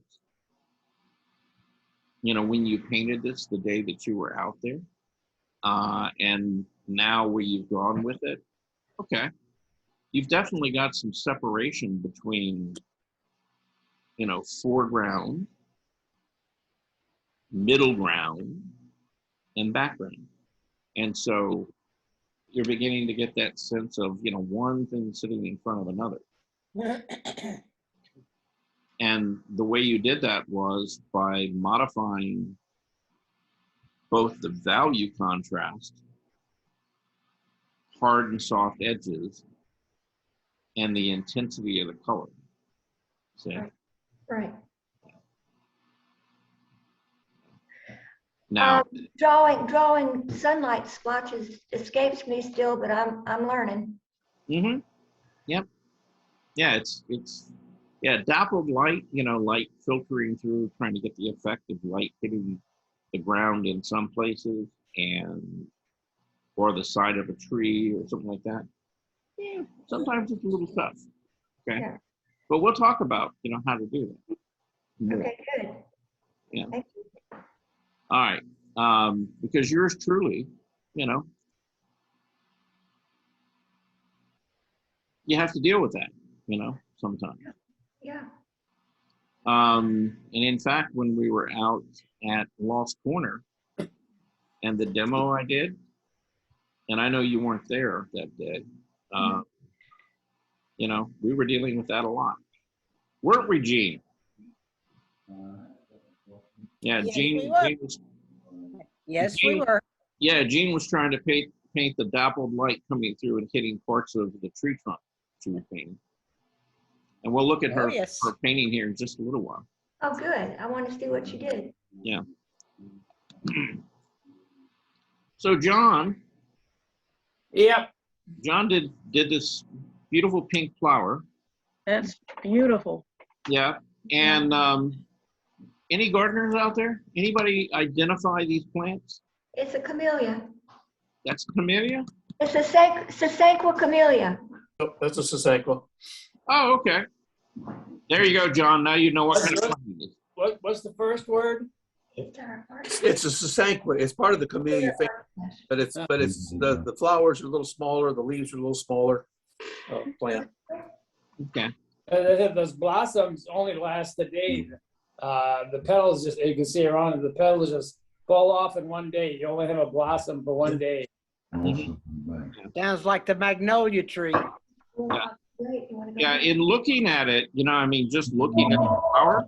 you know, when you painted this, the day that you were out there, and now where you've gone with it, okay, you've definitely got some separation between, you know, foreground, middle ground, and background. And so you're beginning to get that sense of, you know, one thing sitting in front of another. And the way you did that was by modifying both the value contrast, hard and soft edges, and the intensity of the color. See? Right. Now, Drawing sunlight splotches escapes me still, but I'm learning. Yep. Yeah, it's dappled light, you know, light filtering through, trying to get the effect of light hitting the ground in some places or the side of a tree or something like that. Yeah, sometimes it's a little tough. Okay. Yeah. But we'll talk about, you know, how to do that. more. Okay, good. Yeah. Thank you. All right. Because yours truly, you know, you have to deal with that, you know, sometimes. Yeah. And in fact, when we were out at Lost Corner and the demo I did, and I know you weren't there that day, you know, we were dealing with that a lot. Weren't we, Gene? Yeah, Yes, Gene. we were. Gene was, Yes, Gene, we were. Yeah, Gene was trying to paint the dappled light coming through and hitting parts of the tree trunk she was painting. And we'll look at her, yes. her painting here in just a little while. Oh, good. I want to see what you did. Yeah. So John Yep. did this beautiful pink flower. That's beautiful. Yeah. And any gardeners out there? Anybody identify these plants? It's a camellia. That's camellia? It's a Sasanqua camellia. Oh, that's a Sasanqua. Oh, okay. There you go, John. Now you know what kind of plant it is. What's the first word? It's our It's a Sasanqua. It's part of the camellia family, but it's the flowers are a little smaller, the leaves are a little smaller. Plant. Okay. Those blossoms only last a day. The petals just, you can see around it, the petals just fall off in one day. You only have a blossom for one day. Sounds like the magnolia tree. Yeah. Yeah, in looking at it, you know, I mean, just looking at the flower,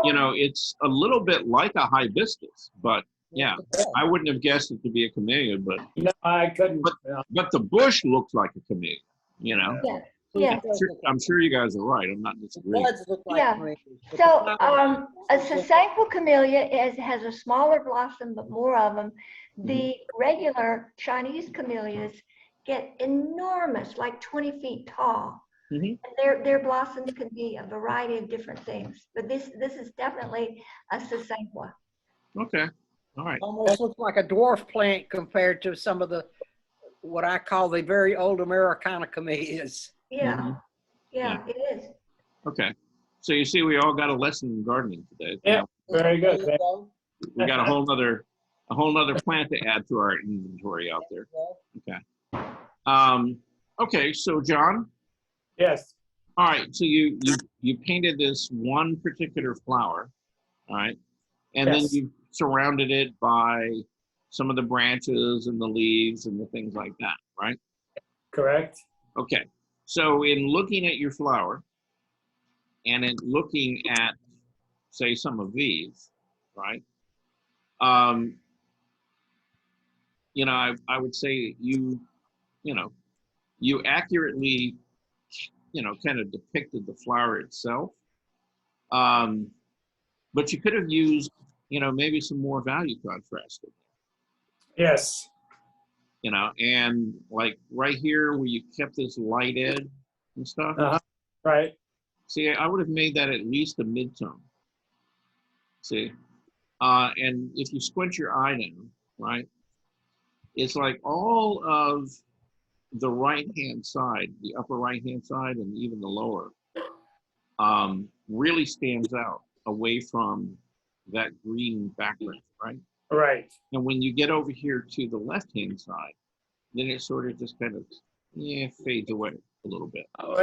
you know, it's a little bit like a hibiscus, but yeah, I wouldn't have guessed it to be a camellia, but No, I couldn't. but the bush looks like a camellia, you know. Yeah. Yeah. I'm sure you guys are right. I'm not disagreeing. Buds look like Yeah. camellias, but the So flowers- a Sasanqua camellia has a smaller blossom, but more of them. The regular Chinese camellias get enormous, like 20 feet tall. Mhm. And their blossoms can be a variety of different things, but this is definitely a sasanqua. Okay, all right. Almost looks like a dwarf plant compared to some of the, what I call the very old Americana camellias. Yeah, Mhm. yeah, it is. Okay. So you see, we all got a lesson in gardening today. Yeah, very There good. you go. We got a whole nother plant to add to our inventory out there. Okay, so John, Yes, all right, so you painted this one particular flower, all right, and then Yes. you surrounded it by some of the branches and the leaves and the things like that, right? correct. Okay, so in looking at your flower and in looking at, say, some of these, right? You know, I would say you know, you accurately, kind of depicted the flower itself. But you could have used, maybe some more value contrast, Yes, and like right here where you kept this light edge and stuff. right. See, I would have made that at least a mid-tone. See, and if you squint your eye down, right, it's like all of the right-hand side, the upper right-hand side, and even the lower, really stands out away from that green background, right? Right. And when you get over here to the left-hand side, then it sort of just kind of, fades away a little bit. Well,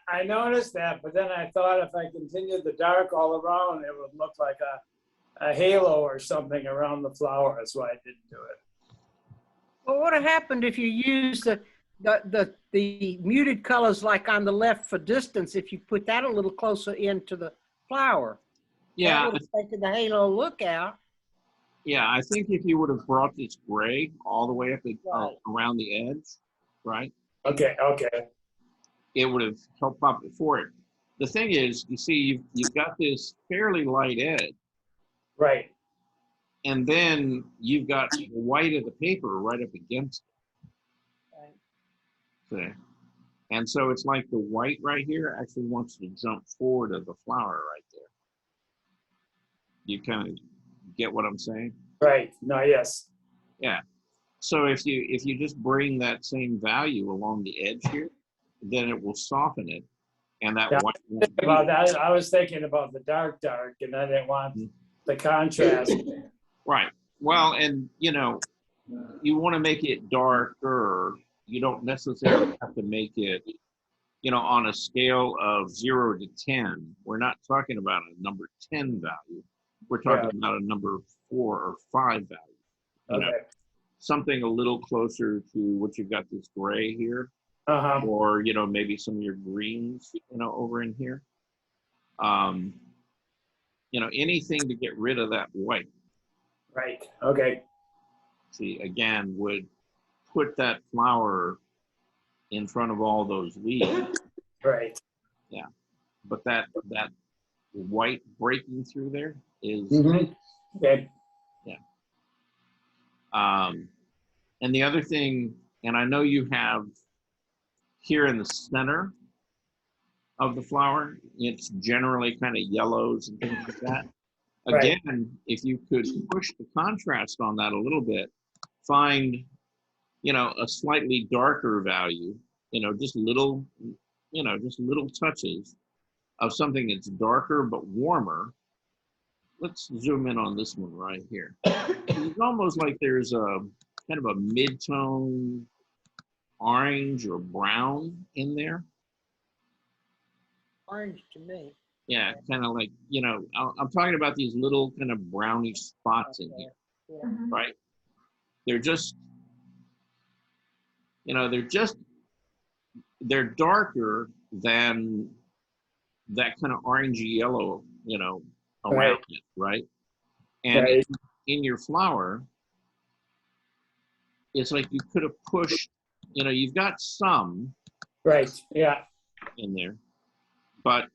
I noticed that, but then I thought if I continued the dark all around, it would look like a halo or something around the flower. That's why I didn't do it. Well, what would have happened if you used the muted colors like on the left for distance, if you put that a little closer into the flower? Yeah, That would have taken the halo look out. yeah, I think if you would have brought this gray all the way up Right. around the edge, right, Okay, okay. it would have helped pop it forward. The thing is, you see, you've got this fairly light edge, Right. and then you've got the white of the paper right up against it. See? And so it's like the white right here actually wants to jump forward of the flower right there. You kind of get what I'm saying? Right. No, yes. Yeah. So if you just bring that same value along the edge here, then it will soften it, and that Yeah. white won't be About that, I was thinking about the dark, and I didn't want the contrast. right. Well, and you want to make it darker. You don't necessarily have to make it, on a scale of 0 to 10. We're not talking about a number 10 value. We're talking about a number 4 or 5 value. Okay. Something a little closer to what you've got this gray here, Uh-huh. or maybe some of your greens, over in here. Anything to get rid of that white. Right. Okay. See, again, would put that flower in front of all those leaves. Right. Yeah, but that white breaking through there is. Mm-hmm. Okay. And the other thing, and I know you have here in the center of the flower, it's generally kind of yellows and things like that. Right. Again, if you could push the contrast on that a little bit, find, a slightly darker value, just little touches of something that's darker but warmer. Let's zoom in on this one right here. It's almost like there's a kind of a mid-tone orange or brown in there. Orange to me. Yeah, kind of like, I'm talking about these little kind of brownish spots in here, Mhm. right? They're just, they're darker than that kind of orangey yellow, around Right. it, right? And Right. in your flower, it's like you could have pushed, you've got some Right. Yeah. in there, but,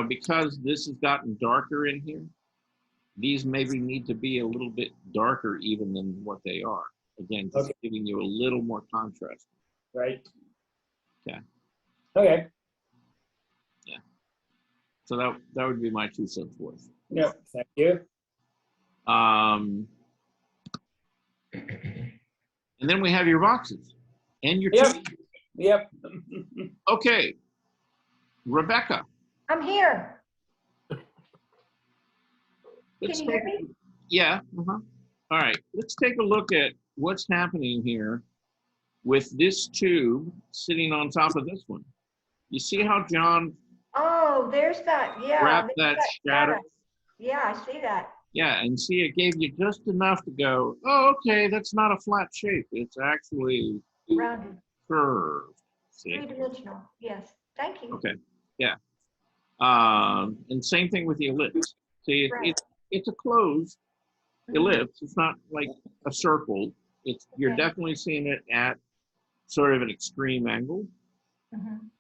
because this has gotten darker in here, these maybe need to be a little bit darker even than what they are. Again, just Okay. giving you a little more contrast. Right. Okay. Okay. So that would be my 2 cents worth. Yeah, thank you. And then we have your boxes and your Yep. TV. Yep. Okay, Rebecca. I'm here. Let's Can you hear take- me? Yeah. All right. Let's take a look at what's happening here with this tube sitting on top of this one. You see how John Oh, there's that, yeah. wrapped there's that shadow? Yeah, I see that. Yeah, and see, it gave you just enough to go, oh, okay, that's not a flat shape. It's actually Rounded, curved. See? three-dimensional. Yes, thank you. Okay. Yeah. And same thing with the ellipse. See, Right. it's a closed Mhm, ellipse. It's not like a circle. You're Okay. definitely seeing it at sort of an extreme angle, mhm,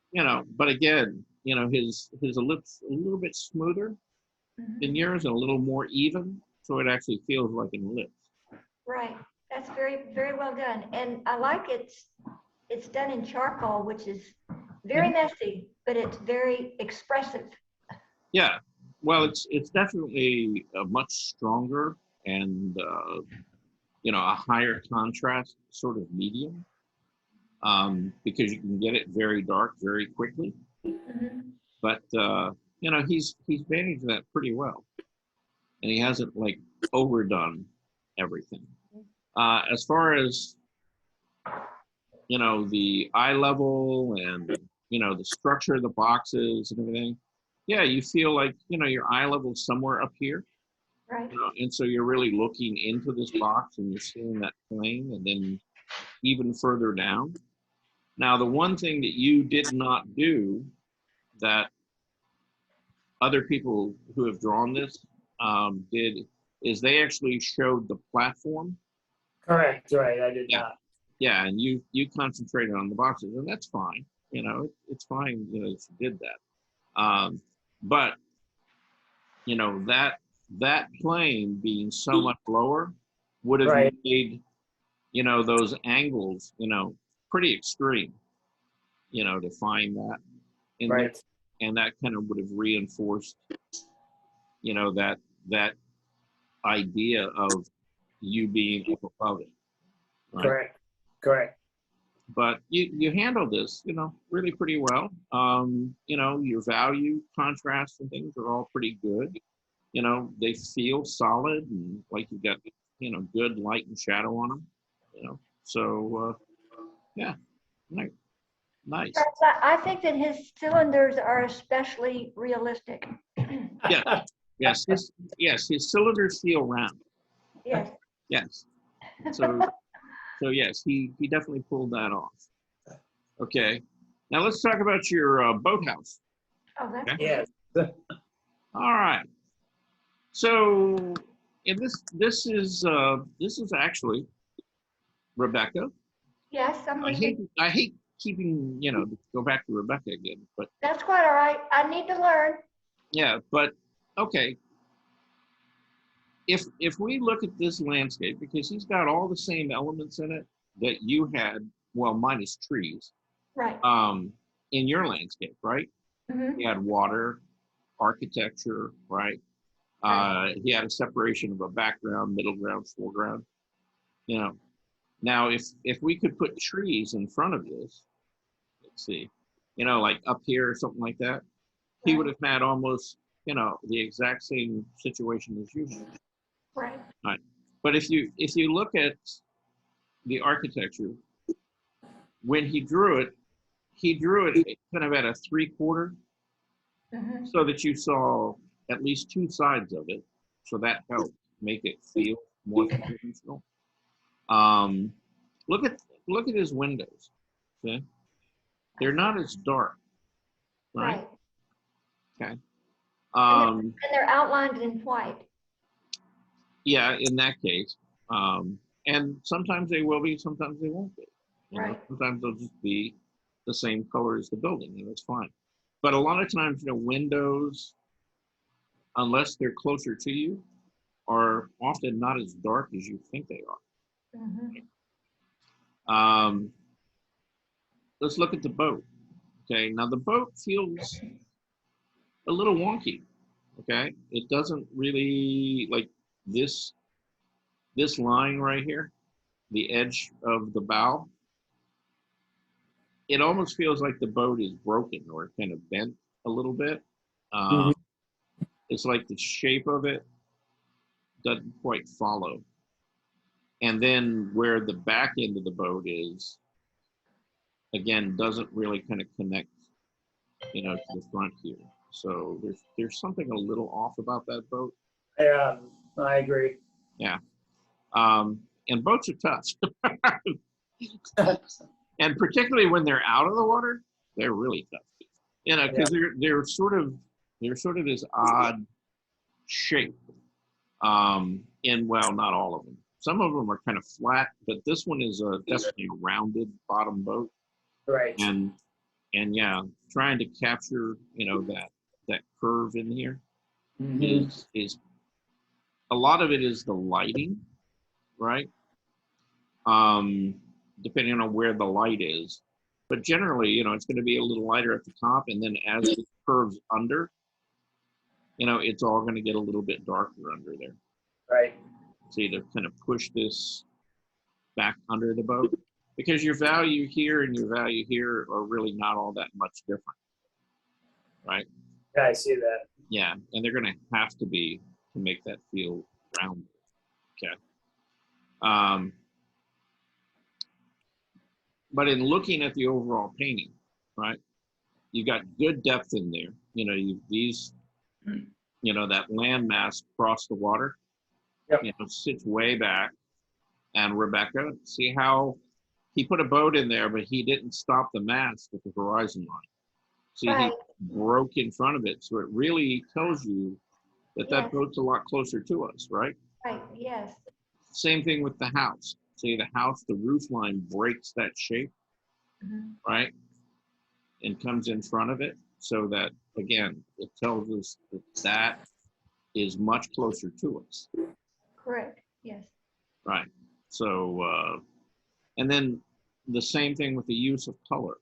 but again, his ellipse a little bit smoother mhm. than yours and a little more even, so it actually feels like an ellipse. Right, that's very, very well done. And I like it's done in charcoal, which is very messy, but it's very expressive. Yeah, well, it's definitely a much stronger and a higher contrast sort of medium, because you can get it very dark very quickly. Mhm. But he's managed that pretty well, and he hasn't like overdone everything. As far as the eye level and the structure of the boxes and everything, yeah, you feel like your eye level is somewhere up here, Right, and so you're really looking into this box and you're seeing that plane, and then even further down. Now, the one thing that you did not do that other people who have drawn this did is they actually showed the platform. Correct, right, I did Yeah. not. Yeah, and you concentrated on the boxes, and that's fine. It's fine. If you did that, but that plane being so much lower would have Right. made those angles pretty extreme. To find that in there, Right, and that kind of would have reinforced that idea of you being up above it. Right? correct, correct. But you handle this, really pretty well. Your value, contrast, and things are all pretty good. They feel solid and like you've got, good light and shadow on them. So yeah, nice. I think that his cylinders are especially realistic. Yeah. Yes, his cylinders feel round. Yes. Yes. So yes, he definitely pulled that off. Okay. Now let's talk about your boathouse. Oh, that's Okay. Yes, All right. So, and this is actually Rebecca. Yes, I'm listening. I hate keeping to go back to Rebecca again, but That's quite all right. I need to learn. yeah, but okay. If we look at this landscape, because he's got all the same elements in it that you had, well, minus trees, Right. in your landscape, right? Mhm. He had water, architecture, right? He had a separation of a background, middle ground, foreground. Now if we could put trees in front of this, let's see, like up here or something like that, he would have had almost, the exact same situation as you had. Right. Right. But if you look at the architecture, when he drew it kind of at a 3/4, Mhm. so that you saw at least two sides of it. So that helped make it feel more three-dimensional. Look at his windows. See? They're not as dark, right? Right. Okay. And they're outlined in white. Yeah, in that case. And sometimes they will be, sometimes they won't be. Right. Sometimes they'll just be the same color as the building, and that's fine. But a lot of times, windows, unless they're closer to you, are often not as dark as you think they are. Mhm. Let's look at the boat. Okay, now the boat feels a little wonky. Okay, it doesn't really like this line right here, the edge of the bow. It almost feels like the boat is broken or kind of bent a little bit. It's like the shape of it doesn't quite follow. And then where the back end of the boat is, again, doesn't really kind of connect, to the front here. So there's something a little off about that boat. Yeah, I agree. Yeah. And boats are tough. And particularly when they're out of the water, they're really tough. Because they're sort of this odd shape. Well, not all of them. Some of them are kind of flat, but this one is definitely a rounded bottom boat. Right. And yeah, trying to capture, that curve in here is a lot of it is the lighting, right? Depending on where the light is. But generally, it's going to be a little lighter at the top, and then as it curves under, it's all going to get a little bit darker under there. Right. So you kind of push this back under the boat, because your value here and your value here are really not all that much different, right? Yeah, I see that. Yeah, and they're going to have to be to make that feel rounded. Okay. But in looking at the overall painting, right, you've got good depth in there. That landmass across the water, sits way back. And Rebecca, see how he put a boat in there, but he didn't stop the mast at the horizon line. See, Right. he broke in front of it. So it really tells you that that Yes. boat's a lot closer to us, right? Right, yes. Same thing with the house. See, the house, the roof line breaks that shape, right? And comes in front of it. So that, again, it tells us that that is much closer to us. Correct, yes. Right. So, and then the same thing with the use of color.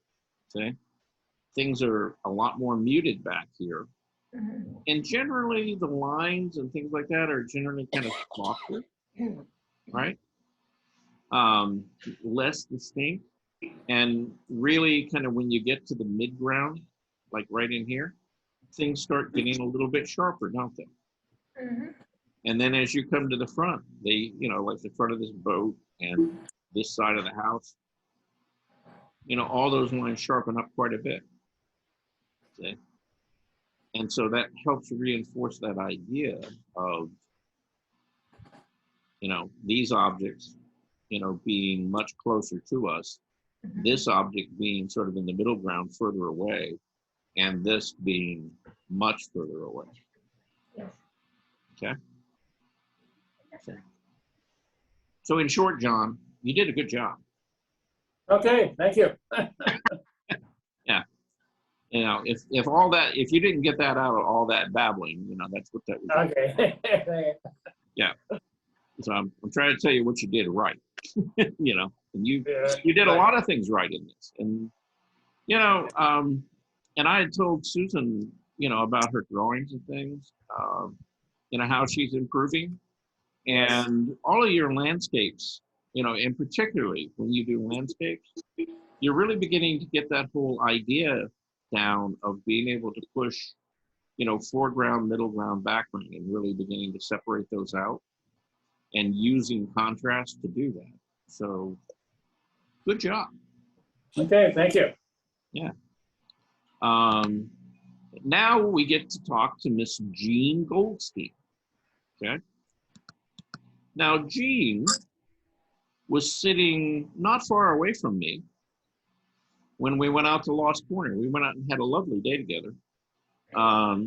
See, things are a lot more muted back here. And generally the lines and things like that are generally kind of softer, right? Less distinct. And really kind of when you get to the mid-ground, like right in here, things start getting a little bit sharper, don't they? And then as you come to the front, they, like the front of this boat and this side of the house, all those lines sharpen up quite a bit. See? And so that helps reinforce that idea of, these objects, being much closer to us, this object being sort of in the middle ground further away, and this being much further away. Yes. Okay. So in short, John, you did a good job. Okay, thank you. Yeah. If all that, if you didn't get that out of all that babbling, that's what that was. Okay. Yeah. So I'm trying to tell you what you did right. And you did a lot of things right in this. And and I had told Susan, about her drawings and things, how she's improving. And all of your landscapes, and particularly when you do landscapes, you're really beginning to get that whole idea down of being able to push, foreground, middle ground, background, and really beginning to separate those out and using contrast to do that. So good job. Okay, thank you. Yeah. Now we get to talk to Miss Jean Goldstein. Okay. Now, Jean was sitting not far away from me when we went out to Lost Corner. We went out and had a lovely day together.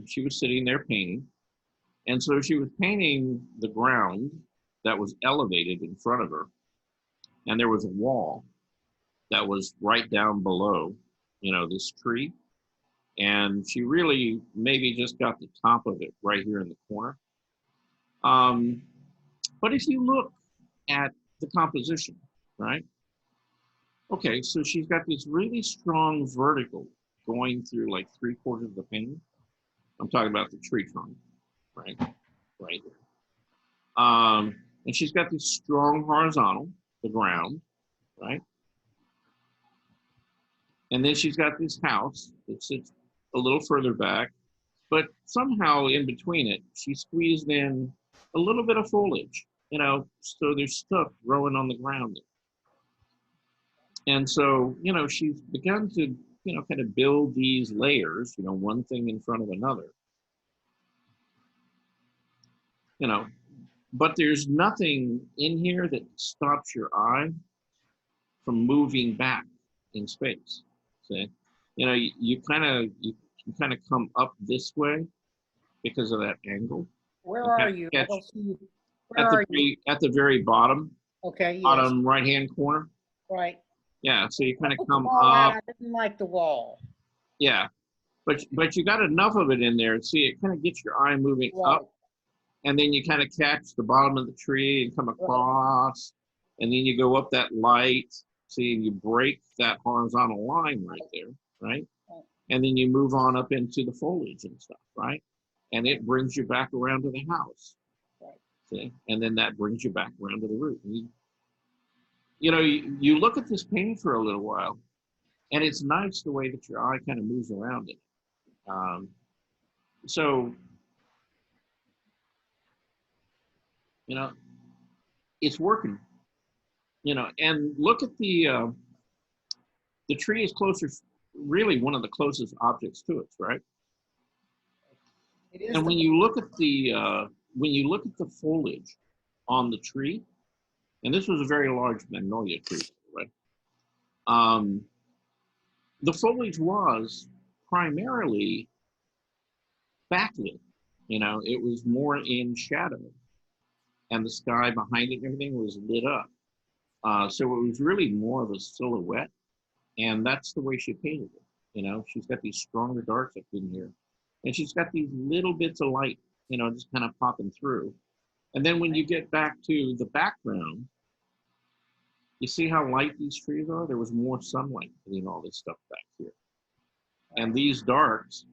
She was sitting there painting. And so she was painting the ground that was elevated in front of her. And there was a wall that was right down below, this tree. And she really maybe just got the top of it right here in the corner. But if you look at the composition, right? Okay, so she's got this really strong vertical going through like 3/4 of the painting. I'm talking about the tree trunk, right? Right here. And she's got this strong horizontal, the ground, right? And then she's got this house that sits a little further back, but somehow in between it, she squeezed in a little bit of foliage, so there's stuff growing on the ground. And so, she's begun to, kind of build these layers, one thing in front of another. But there's nothing in here that stops your eye from moving back in space. See, you can kind of come up this way because of that angle. Where are you? I don't see you. Where At are you? at the very bottom, Okay, yes, bottom right-hand corner. right. Yeah, so you kind of Took the come wall out. up. I didn't like the wall. Yeah, but you got enough of it in there. See, it kind of gets your eye moving Right. up, and then you kind of catch the bottom of the tree and come across, and then you go up that light. See, and you break that horizontal line right there, right? And then you move on up into the foliage and stuff, right? And it brings you back around to the house. Right. See, and then that brings you back around to the root. And you look at this painting for a little while, and it's nice the way that your eye kind of moves around it. So, it's working. And look at the tree is closer, really one of the closest objects to us, right? It is And when you look at the foliage on the tree, and this was a very large magnolia tree, right? The foliage was primarily backlit. It was more in shadow, and the sky behind it and everything was lit up. So it was really more of a silhouette, and that's the way she painted it. She's got these stronger darks up in here, and she's got these little bits of light, just kind of popping through. And then when you get back to the background, you see how light these trees are? There was more sunlight hitting all this stuff back here. And these darks,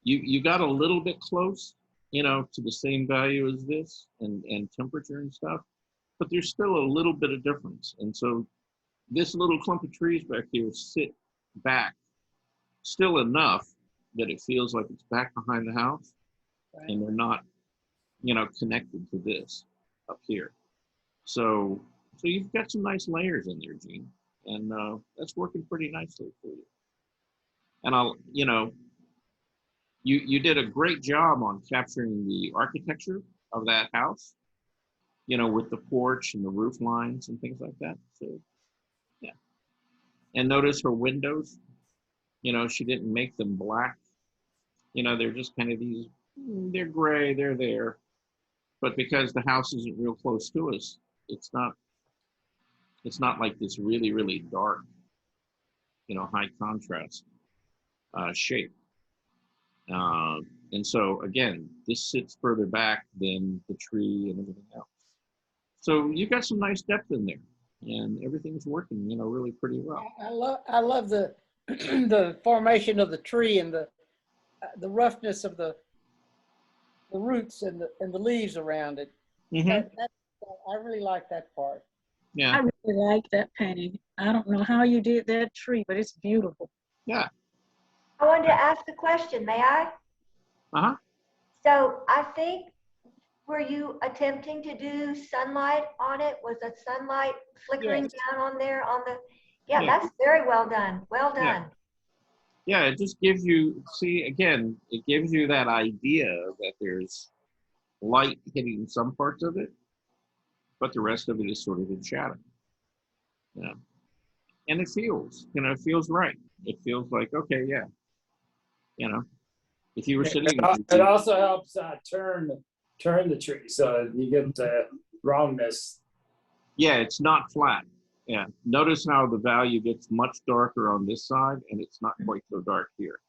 you got a little bit close, to the same value as this and temperature and stuff, but there's still a little bit of difference. And so this little clump of trees back here sit back still enough that it feels like it's back behind the house, and they're not, connected to this up here. So you've got some nice layers in there, Gene, and that's working pretty nicely for you. And you did a great job on capturing the architecture of that house, with the porch and the roof lines and things like that. So, yeah. And notice her windows, she didn't make them black. They're just kind of these, they're gray, they're there. But because the house isn't real close to us, it's not like this really, really dark, high contrast shape. And so again, this sits further back than the tree and everything else. So you got some nice depth in there, and everything's working, really pretty well. I love the the formation of the tree and the roughness of the roots and the leaves around it. Mm-hmm. I really like that part. Yeah. I really like that painting. I don't know how you did that tree, but it's beautiful. Yeah. I wanted to ask a question, may I? Uh-huh. So I think, were you attempting to do sunlight on it? Was the sunlight flickering Yes. down on there Yeah. That's very well done. Well done. Yeah, it just gives you, it gives you that idea that there's light hitting some parts of it, but the rest of it is sort of in shadow. Yeah. And it feels, it feels right. It feels like, okay, yeah. If you were sitting. It also helps turn the tree so you get the roundness. Yeah, it's not flat. Yeah. Notice how the value gets much darker on this side, and it's not quite so dark here.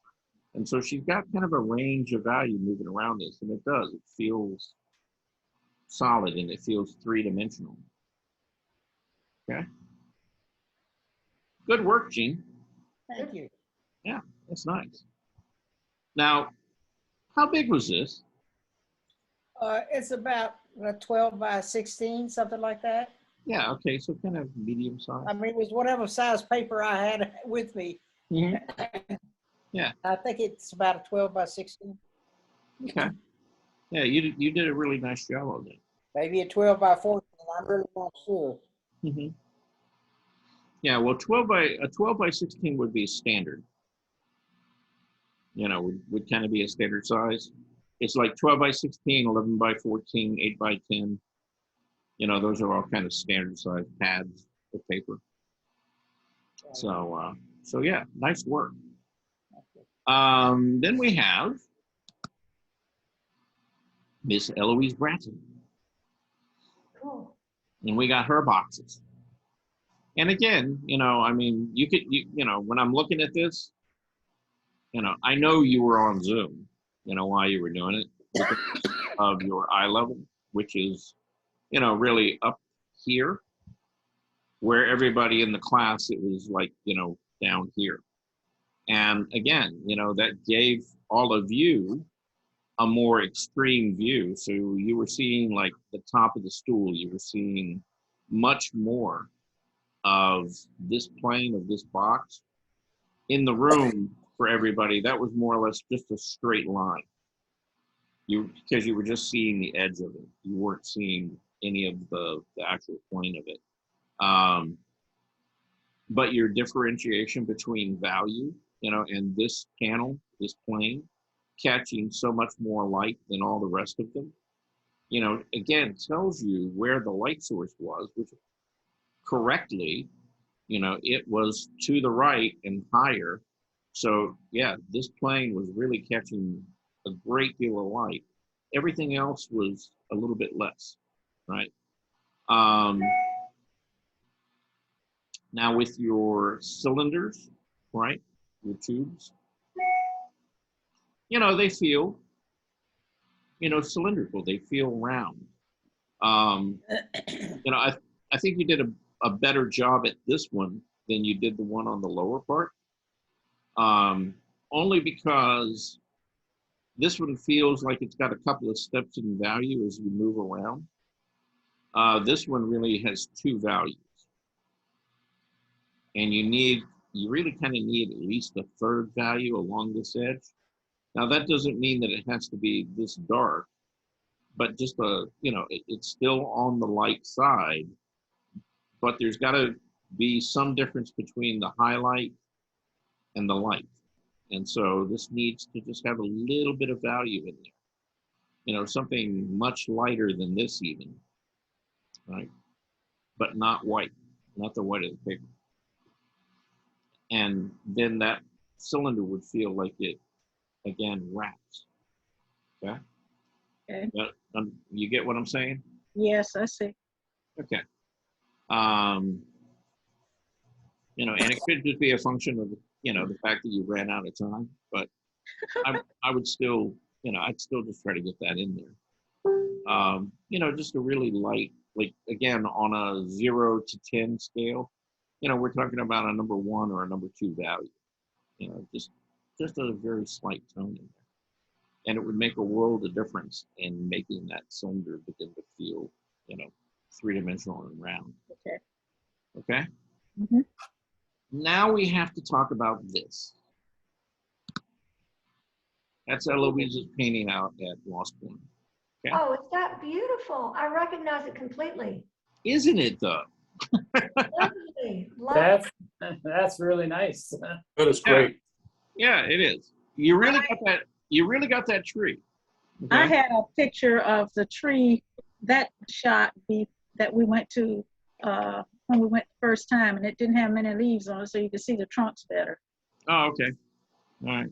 And so she's got kind of a range of value moving around this, and it does. It feels solid, and it feels three-dimensional. Okay. Good work, Gene. Thank you. Yeah, that's nice. Now, How big was this? It's about 12 by 16, something like that. Yeah, okay, so kind of medium size. I mean, it was whatever size paper I had with me. Mhm. Yeah. I think it's about a 12 by 16. Okay. Yeah, you did a really nice job on it. Maybe a 12 by 14. I'm really not sure. Mm-hmm. Yeah, well, 12 by 16 would be standard. You know, would kind of be a standard size. It's like 12 by 16, 11 by 14, 8 by 10. You know, those are all kind of standard size pads of paper. So, so yeah, nice work. Then we have Miss Eloise Bratton. Cool. And we got her boxes. And again, you know, I mean, you know, when I'm looking at this, you know, I know you were on Zoom, you know, while you were doing it because of your eye level, which is, you know, really up here, where everybody in the class, it was like, you know, down here. And again, you know, that gave all of you a more extreme view. So you were seeing like the top of the stool, you were seeing much more of this plane of this box in the room for everybody. That was more or less just a straight line. Because you were just seeing the edge of it. You weren't seeing any of the actual plane of it. But your differentiation between value, you know, and this panel, this plane, catching so much more light than all the rest of them, you know, again, tells you where the light source was, which correctly, you know, it was to the right and higher. So yeah, this plane was really catching a great deal of light. Everything else was a little bit less, right? Now with your cylinders, right, your tubes, you know, they feel, you know, cylindrical, they feel round. You know, I think you did a better job at this one than you did the one on the lower part. Only because this one feels like it's got a couple of steps in value as you move around. This one really has two values. And you really kind of need at least a third value along this edge. Now that doesn't mean that it has to be this dark, but just you know, it's still on the light side, but there's gotta be some difference between the highlight and the light. And so this needs to just have a little bit of value in there. You know, something much lighter than this even, right? But not white, not the white of the paper. And then that cylinder would feel like it, again, wraps. Okay? Okay. You get what I'm saying? Yes, I see. Okay. You know, and it could just be a function of, you know, the fact that you ran out of time, but I would still, you know, I'd still just try to get that in there. You know, just a really light, like, again, on a 0 to 10 scale, you know, we're talking about a number 1 or a number 2 value, you know, just a very slight tone in there. And it would make a world of difference in making that cylinder begin to feel, you know, three-dimensional and round. Okay. Okay? Mhm. Now we have to talk about this. That's Eloise's painting out at Lost Point. Okay? Oh, is that beautiful? I recognize it completely. Isn't it though? Lovely. Lovely. That's really nice. That is great. Yeah, it is. You really got that. You really got that tree. I Okay? had a picture of the tree, that shot that we went to when we went the first time, and it didn't have many leaves on it, so you could see the trunks better. Oh, okay. All right.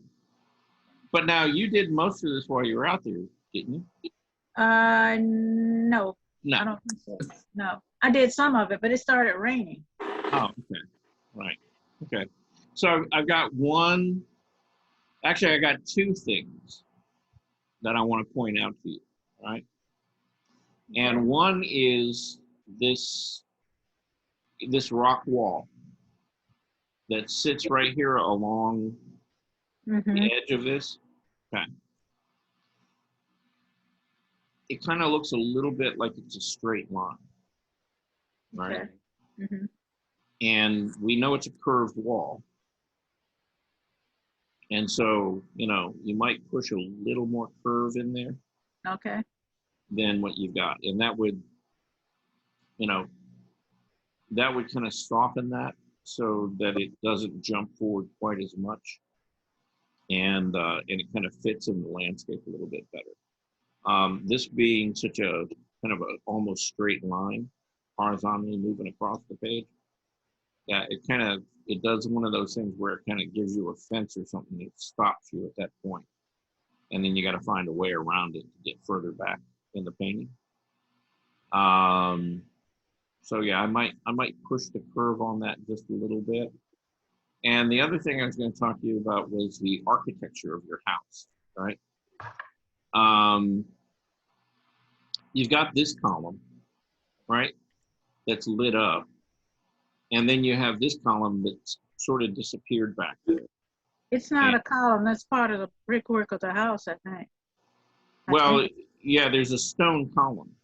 But now you did most of this while you were out there, didn't you? No, No. I don't think so. No, I did some of it, but it started raining. Oh, okay. Right. Okay. So I've got one. Actually, I got two things that I want to point out to you. Right. And one is this rock wall that sits right here along Mhm. the edge of this. Okay. it kind of looks a little bit like it's a straight line, right? Okay. Mhm. And we know it's a curved wall. And so, you know, you might push a little more curve in there Okay. than what you've got. And that would, you know, that would kind of soften that so that it doesn't jump forward quite as much. And it kind of fits in the landscape a little bit better. This being such a kind of a almost straight line, horizontally moving across the page, yeah, it does one of those things where it kind of gives you a fence or something that stops you at that point. And then you got to find a way around it to get further back in the painting. So yeah, I might push the curve on that just a little bit. And the other thing I was going to talk to you about was the architecture of your house, right? You've got this column, right, that's lit up. And then you have this column that's sort of disappeared back there. It's not a column. That's part of the brickwork of the house, I think. Well, yeah, there's a stone column.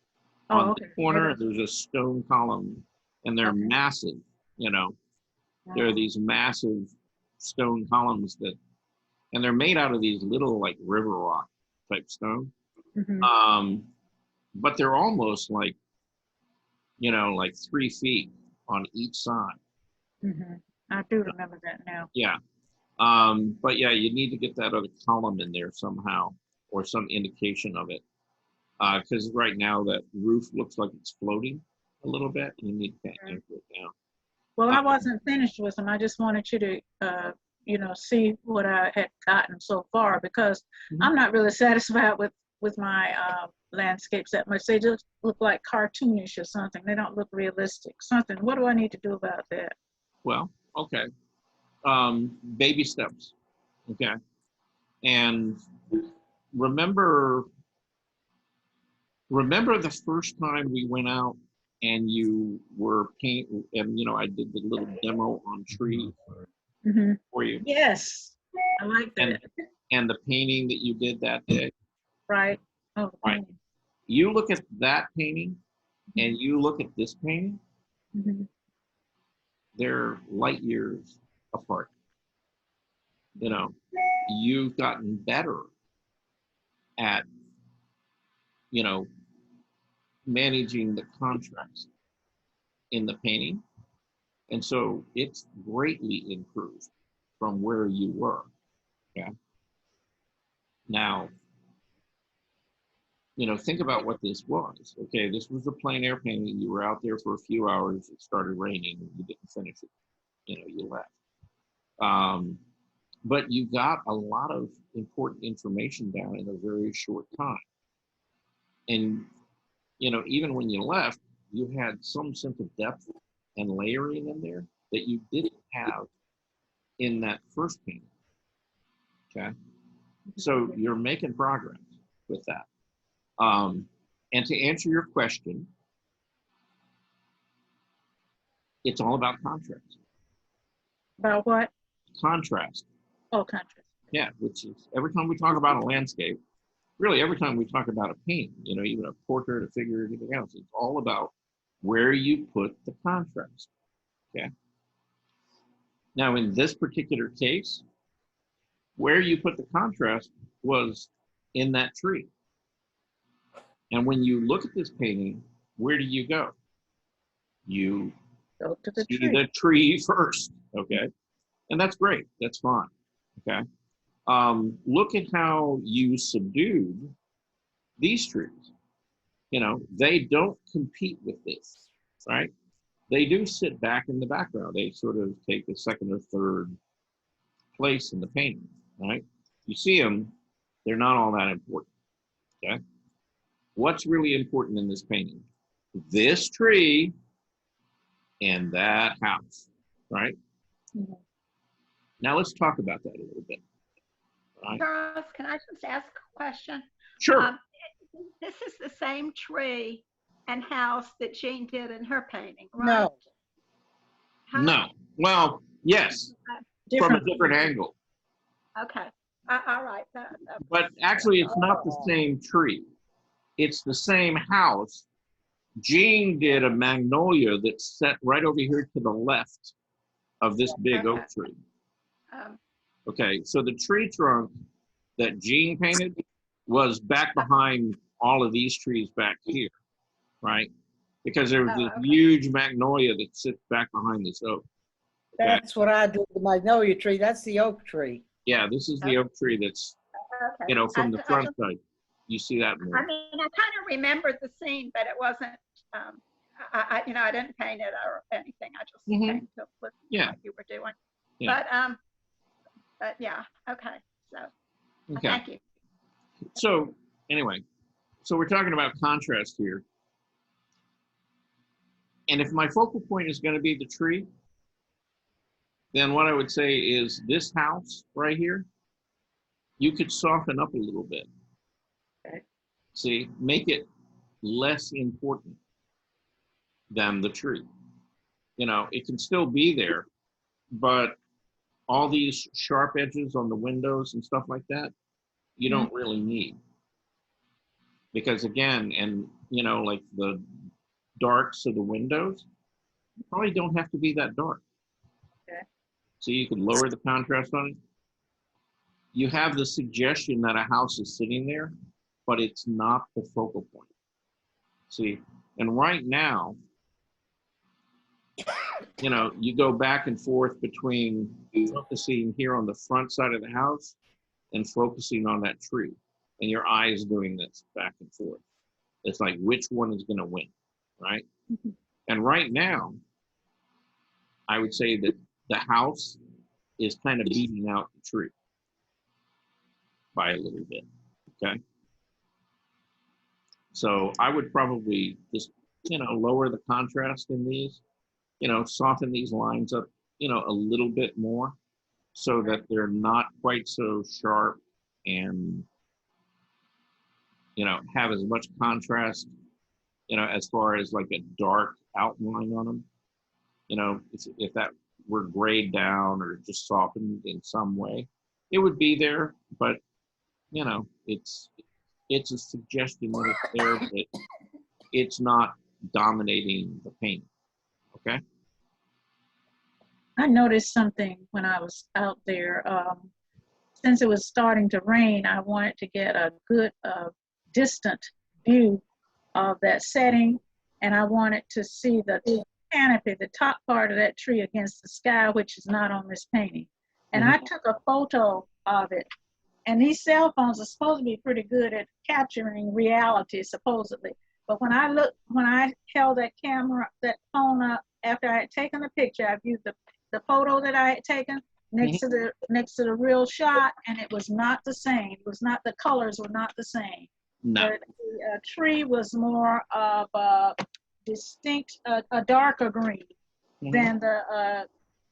On Okay. the corner, there's a stone column, and they're Okay. massive, you know. There are these massive stone columns and they're made out of these little like river rock type stone. Mhm. But they're almost like, you know, like 3 feet on each side. Mhm. I do remember that now. Yeah. But yeah, you need to get that other column in there somehow, or some indication of it. Because right now that roof looks like it's floating a little bit. You need to anchor it down. Well, I wasn't finished with them. I just wanted you to, you know, see what I had gotten so far, because I'm not really satisfied with my landscapes that much. They just look like cartoonish or something. They don't look realistic. Something. What do I need to do about that? Well, okay. Baby steps. Okay. And remember the first time we went out and you were painting, and you know, I did the little demo on trees for you. Yes, I like that. And the painting that you did that day. Right. Oh, right. You look at that painting and you look at this painting, they're light years apart. You know, you've gotten better at, you know, managing the contrast in the painting. And so it's greatly improved from where you were. Okay. Now, you know, think about what this was. Okay, this was a plein air painting. You were out there for a few hours. It started raining. You didn't finish it. You know, you left. But you got a lot of important information down in a very short time. And, you know, even when you left, you had some sense of depth and layering in there that you didn't have in that first painting. Okay. So you're making progress with that. And to answer your question, it's all about contrast. About what? Contrast. Oh, contrast. Yeah, which is every time we talk about a landscape, really every time we talk about a painting, you know, even a portrait, a figure, anything else, it's all about where you put the contrast. Okay. Now, in this particular case, where you put the contrast was in that tree. And when you look at this painting, where do you go? You go to the see tree. the tree first, okay? And that's great, that's fine, okay? Look at how you subdued these trees. You know, they don't compete with this, right? They do sit back in the background. They sort of take a second or third place in the painting, right? You see them, they're not all that important, okay? What's really important in this painting? This tree and that house, right? Now let's talk about that a little bit. Right? Charles, can I just ask a question? Sure. This is the same tree and house that Jean did in her painting, right? No. No. Well, yes, from a different angle. Okay. All right. But actually, it's not the same tree. it's the same house. Gene did a magnolia that's set right over here to the left of this big oak tree. Um, Okay, so the tree trunk that Gene painted was back behind all of these trees back here, right? Because there was Oh, this okay. huge magnolia that sits back behind this oak. Okay. That's what I do, the magnolia tree. That's the oak tree. Yeah, this is the oak tree that's, Okay. you know, from the I front just- side. You see that I more. mean, I kind of remembered the scene, but it wasn't, you know, I didn't paint it or anything. I just Mhm. came to listen to Yeah. what you were doing. Yeah. But yeah, okay. So Okay. thank you. So anyway, so we're talking about contrast here. And if my focal point is going to be the tree, then what I would say is this house right here, you could soften up a little bit. Okay. See, make it less important than the tree. You know, it can still be there, but all these sharp edges on the windows and stuff like that, you don't really need. Because again, and you know, like the darks of the windows, probably don't have to be that dark. Okay. So you can lower the contrast on it. You have the suggestion that a house is sitting there, but it's not the focal point. See, and right now, you know, you go back and forth between focusing here on the front side of the house and focusing on that tree. And your eye is doing this back and forth. It's like, which one is going to win, right? And right now, I would say that the house is kind of beating out the tree by a little bit, okay? So I would probably just, you know, lower the contrast in these, you know, soften these lines up, you know, a little bit more so that they're not quite so sharp and, you know, have as much contrast, you know, as far as like a dark outline on them. You know, if that were grayed down or just softened in some way, it would be there, but, you know, it's a suggestion that it's there, but it's not dominating the paint, okay? I noticed something when I was out there. Since it was starting to rain, I wanted to get a good distant view of that setting, and I wanted to see the canopy, the top part of that tree against the sky, which is not on this painting. And I took a photo of it. And these cell phones are supposed to be pretty good at capturing reality, supposedly. But when I held that phone up after I had taken the picture, I viewed the photo that I had taken next to the real shot, and it was not the same. It was not, the colors were not the same. No. The tree was more of a distinct, a darker green than the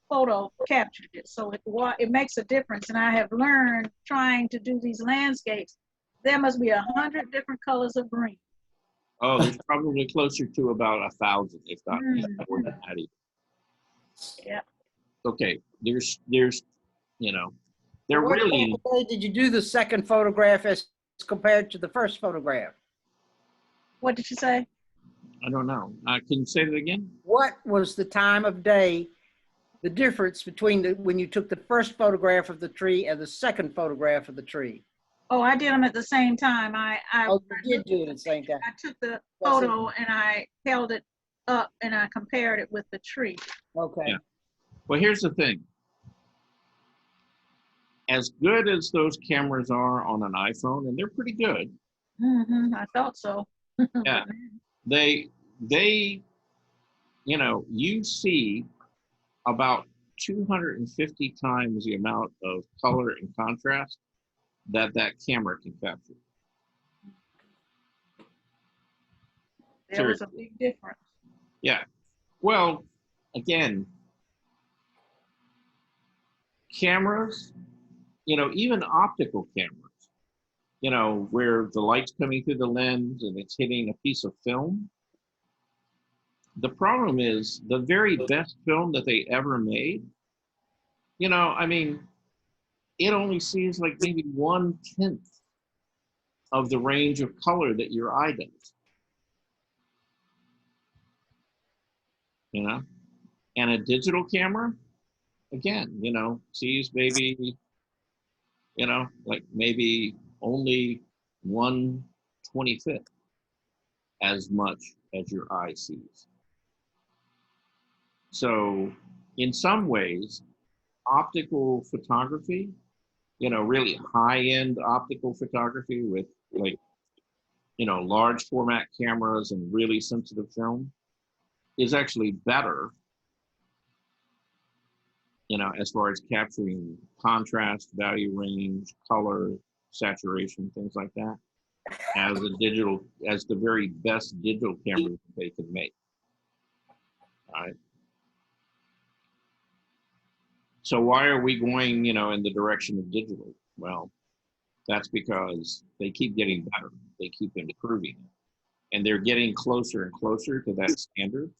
photo captured it. So it makes a difference. And I have learned, trying to do these landscapes, there must be 100 different colors of green. Oh, there's probably closer to about 1,000, if not more than that even. Yeah. Okay, there's, you know, they're What really, way did you do the second photograph as compared to the first photograph? What did you say? I don't know. Can you say that again? What was the time of day, the difference between when you took the first photograph of the tree and the second photograph of the tree? Oh, I did them at the same time. Oh, you did do it at the same time. I took the photo and I held it up and I compared it with the tree. Okay. Yeah. Well, here's the thing. As good as those cameras are on an iPhone, and they're pretty good. I thought so. Yeah. They, you know, you see about 250 times the amount of color and contrast that camera can capture. There was a big difference. Yeah. Well, again, cameras, you know, even optical cameras, you know, where the light's coming through the lens and it's hitting a piece of film. The problem is the very best film that they ever made, you know, I mean, it only sees like maybe 1/10 of the range of color that your eye does. You know, and a digital camera, again, you know, sees maybe, you know, like maybe only 1/25th as much as your eye sees. So in some ways, optical photography, you know, really high-end optical photography with like, you know, large format cameras and really sensitive film is actually better, you know, as far as capturing contrast, value range, color, saturation, things like that, as the very best digital cameras they can make. All right. So why are we going, you know, in the direction of digital? Well, that's because they keep getting better. They keep improving it. And they're getting closer and closer to that standard.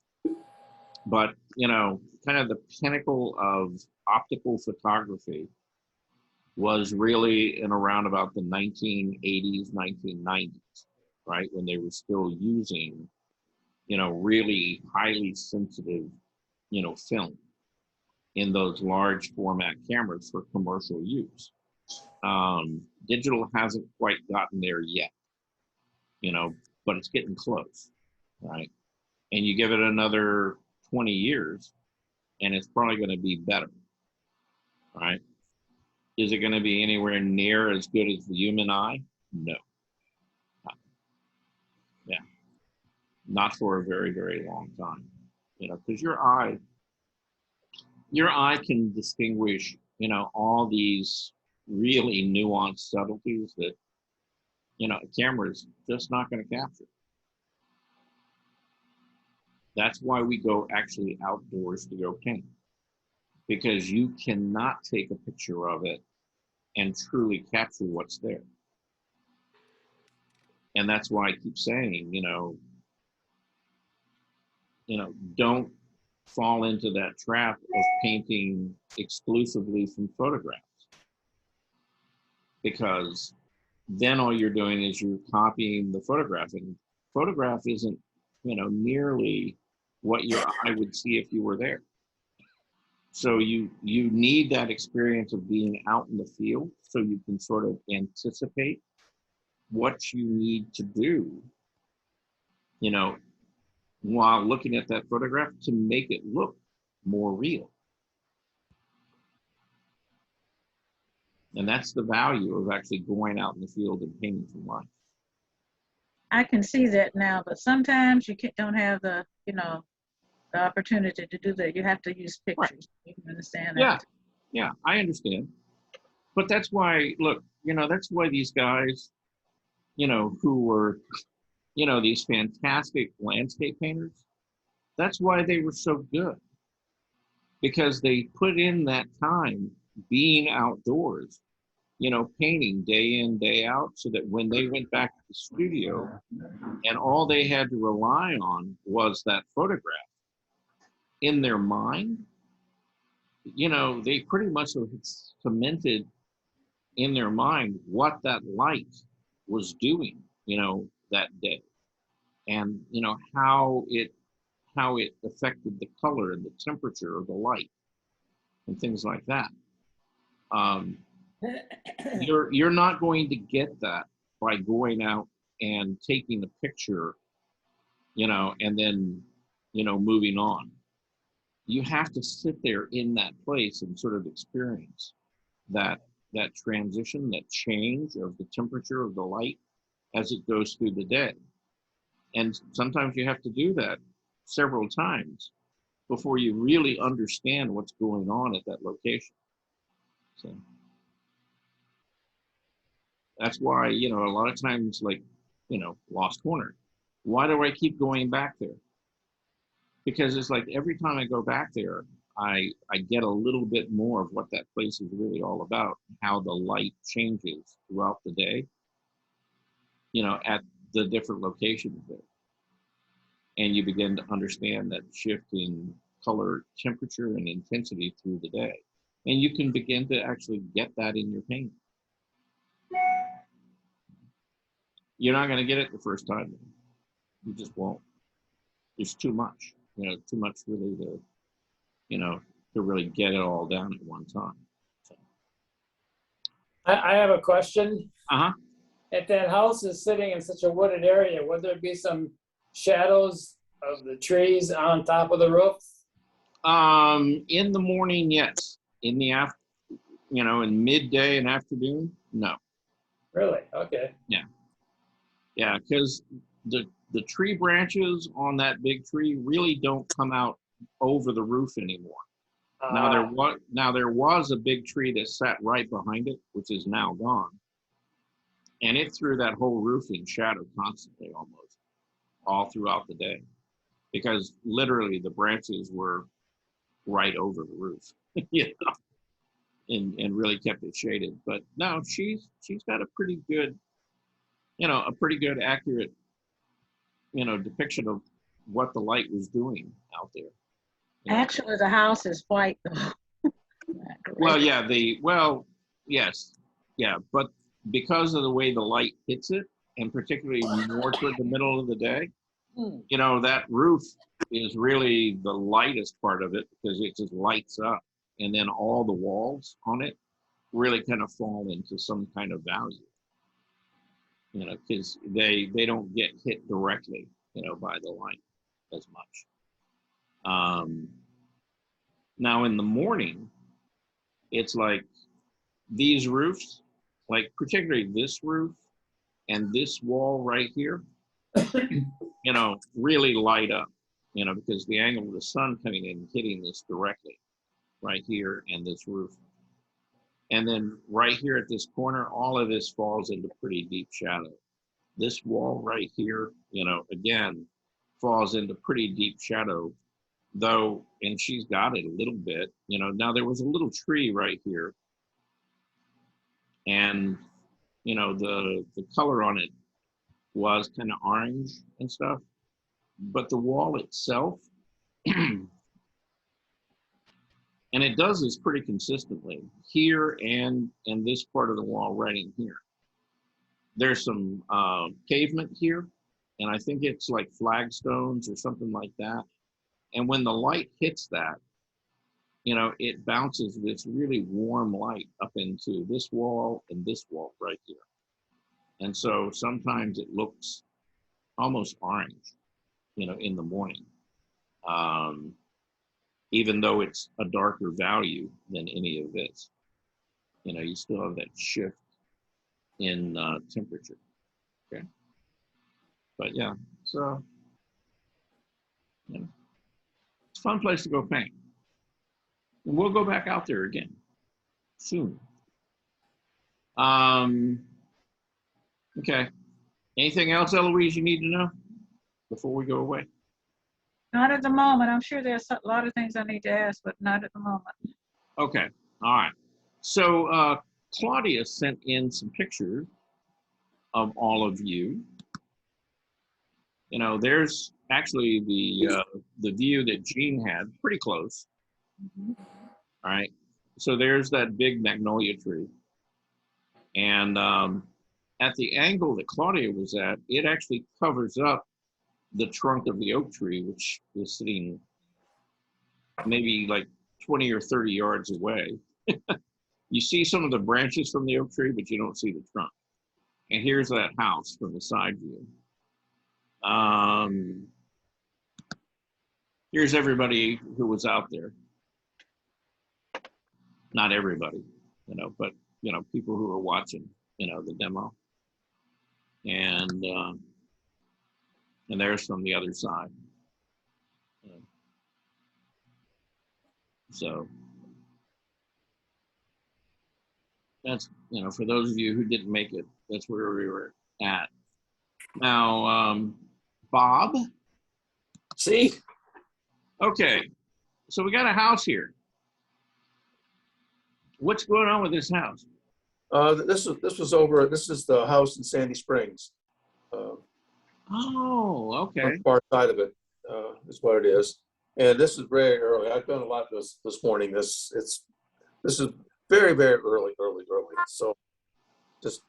But, you know, kind of the pinnacle of optical photography was really in around about the 1980s, 1990s, right? When they were still using, you know, really highly sensitive, you know, film in those large format cameras for commercial use. Digital hasn't quite gotten there yet, you know, but it's getting close, right? And you give it another 20 years and it's probably going to be better, right? Is it going to be anywhere near as good as the human eye? No. Yeah. Not for a very, very long time, you know, because your eye can distinguish, you know, all these really nuanced subtleties that, you know, a camera is just not going to capture. That's why we go actually outdoors to go paint, because you cannot take a picture of it and truly capture what's there. And that's why I keep saying, you know, don't fall into that trap of painting exclusively from photographs, because then all you're doing is you're copying the photograph, and photograph isn't, you know, nearly what your eye would see if you were there. So you need that experience of being out in the field so you can sort of anticipate what you need to do, you know, while looking at that photograph to make it look more real. And that's the value of actually going out in the field and painting from life. I can see that now, but sometimes you don't have the, you know, the opportunity to do that. You have to use pictures. Right. You can understand that. Yeah, I understand. But that's why, look, you know, that's why these guys, you know, who were, you know, these fantastic landscape painters, that's why they were so good. Because they put in that time being outdoors, you know, painting day in, day out, so that when they went back to the studio and all they had to rely on was that photograph in their mind, you know, they pretty much have cemented in their mind what that light was doing, you know, that day, and, you know, how it affected the color and the temperature of the light and things like that. You're not going to get that by going out and taking a picture, you know, and then, you know, moving on. You have to sit there in that place and sort of experience that transition, that change of the temperature of the light as it goes through the day. And sometimes you have to do that several times before you really understand what's going on at that location. So that's why, you know, a lot of times, like, you know, Lost Corner, why do I keep going back there? Because it's like every time I go back there, I get a little bit more of what that place is really all about, how the light changes throughout the day, you know, at the different locations there. And you begin to understand that shift in color, temperature, and intensity through the day. And you can begin to actually get that in your paint. you're not going to get it the first time. You just won't. There's too much, too much really to really get it all down at one time. So. I have a question. Uh-huh. If that house is sitting in such a wooded area, would there be some shadows of the trees on top of the roof? In the morning, yes. In the in midday and afternoon, no. Really? Okay. Yeah, because the tree branches on that big tree really don't come out over the roof anymore. Now there was a big tree that sat right behind it, which is now gone, and it threw that whole roof in shadow constantly, almost all throughout the day, because literally the branches were right over the roof, and really kept it shaded. But no, she's got a pretty good, accurate, depiction of what the light was doing out there. Actually, the house is white. Well, yeah, yes, yeah, but because of the way the light hits it, and particularly more toward the middle of the day, that roof is really the lightest part of it, because it just lights up, and then all the walls on it really kind of fall into some kind of value, because they don't get hit directly, by the light as much. Now in the morning, it's like these roofs, like particularly this roof and this wall right here, really light up, because the angle of the sun coming in, hitting this directly right here and this roof. And then right here at this corner, all of this falls into pretty deep shadow. This wall right here, again, falls into pretty deep shadow, though, and she's got it a little bit, now there was a little tree right here, and, the color on it was kind of orange and stuff, but the wall itself, and it does this pretty consistently here and this part of the wall right in here. There's some pavement here, and I think it's like flagstones or something like that. And when the light hits that, it bounces this really warm light up into this wall and this wall right here. And so sometimes it looks almost orange, in the morning, even though it's a darker value than any of this. You still have that shift in temperature. Okay. But yeah, so it's a fun place to go paint. And we'll go back out there again soon. Okay. Anything else, Eloise, you need to know before we go away? Not at the moment. I'm sure there's a lot of things I need to ask, but not at the moment. Okay. All right. So Claudia sent in some pictures of all of you. There's actually the view that Jean had, pretty close. All right. So there's that big magnolia tree. And at the angle that Claudia was at, it actually covers up the trunk of the oak tree, which is sitting maybe like 20 or 30 yards away. You see some of the branches from the oak tree, but you don't see the trunk. And here's that house from the side view. Here's everybody who was out there. Not everybody, but, people who are watching, the demo. And there's from the other side. So that's, for those of you who didn't make it, that's where we were at. Now, Bob? See? Okay, so we got a house here. What's going on with this house? This is the house in Sandy Springs. Oh, okay. Far side of it is what it is. And this is very early. I've done a lot this morning. This is very, very early. So just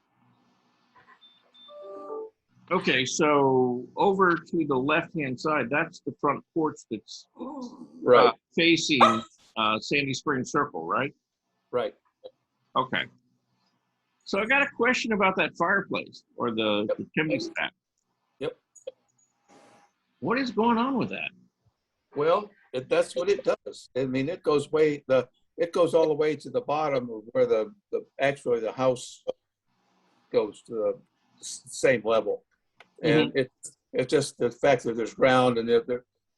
Okay, so over to the left-hand side, that's the front porch that's Right, facing Sandy Spring Circle, right? right. Okay. So I got a question about that fireplace or the chimney stack. Yep. What is going on with that? Well, that's what it does. I mean, it goes all the way to the bottom of where actually the house goes to the same level. And it's just the fact that there's ground and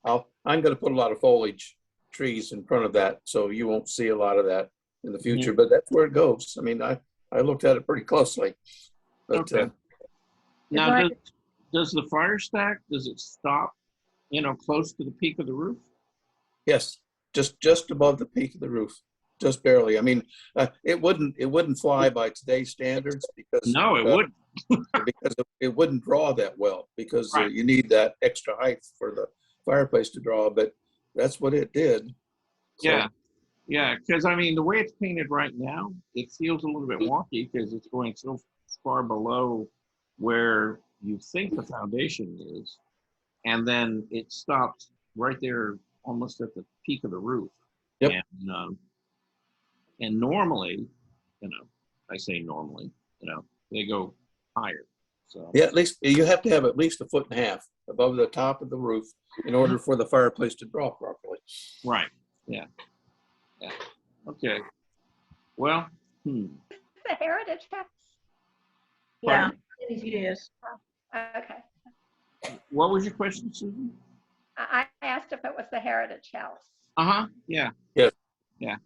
I'm going to put a lot of foliage trees in front of that, so you won't see a lot of that in the future, but that's where it goes. I mean, I looked at it pretty closely. But, Okay. Now, does the fire stack, does it stop, close to the peak of the roof? yes, just above the peak of the roof, just barely. I mean, it wouldn't fly by today's standards because No, it wouldn't. because it wouldn't draw that well because Right. you need that extra height for the fireplace to draw. But that's what it did. So, Yeah, because I mean, the way it's painted right now, it feels a little bit wonky because it's going so far below where you think the foundation is, and then it stops right there, almost at the peak of the roof. Yep. And normally, I say normally, they go higher. So yeah, at least you have to have at least 1.5 feet above the top of the roof in order for the fireplace to draw properly. Right. Yeah. Okay. Well. The Heritage House? Yeah, Pardon? it is. Okay. What was your question, Susan? I asked if it was the Heritage House. Uh-huh. Yeah. Yes. Yeah.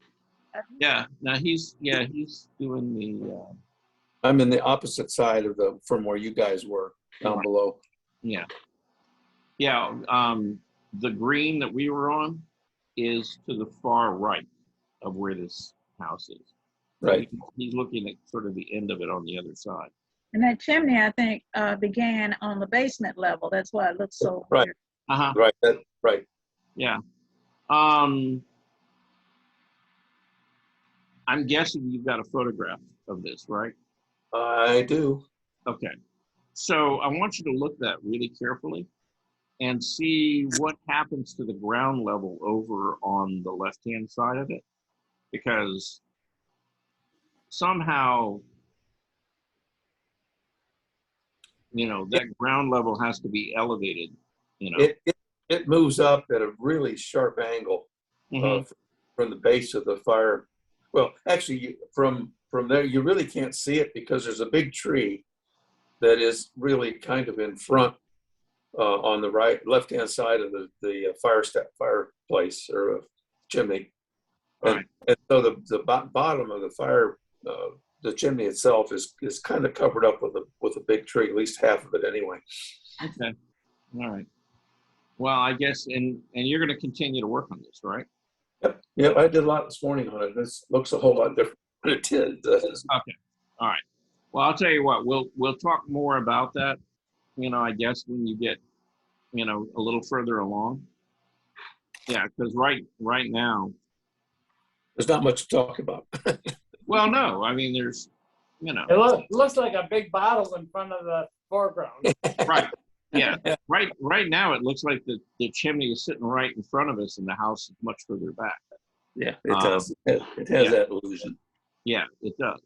Yeah. Now he's doing the I'm in the opposite side from where you guys were down below. yeah. The green that we were on is to the far right of where this house is. So Right. He's looking at sort of the end of it on the other side. And that chimney, I think, began on the basement level. That's why it looks so Right. weird. Uh-huh. Right. Right. Yeah. I'm guessing you've got a photograph of this, right? I do. Okay. So I want you to look at that really carefully and see what happens to the ground level over on the left-hand side of it, because somehow, that ground level has to be elevated, It moves up at a really sharp angle from the base of the fire. Well, actually, from there, you really can't see it because there's a big tree that is really kind of in front on the left-hand side of the fireplace or chimney. Right. And so the bottom of the the chimney itself is kind of covered up with a big tree, at least half of it anyway. Okay. All right. Well, I guess, and you're going to continue to work on this, right? Yep. I did a lot this morning on it. This looks a whole lot different than it did. Okay. All right. Well, I'll tell you what, we'll talk more about that, I guess when you get, a little further along. Yeah, because right now. There's not much to talk about. Well, no, I mean, there's, It looks like a big bottle in front of the foreground. Right. Yeah. Right now, it looks like the chimney is sitting right in front of us and the house is much further back. Yeah, it does. It has that illusion. Yeah, it does.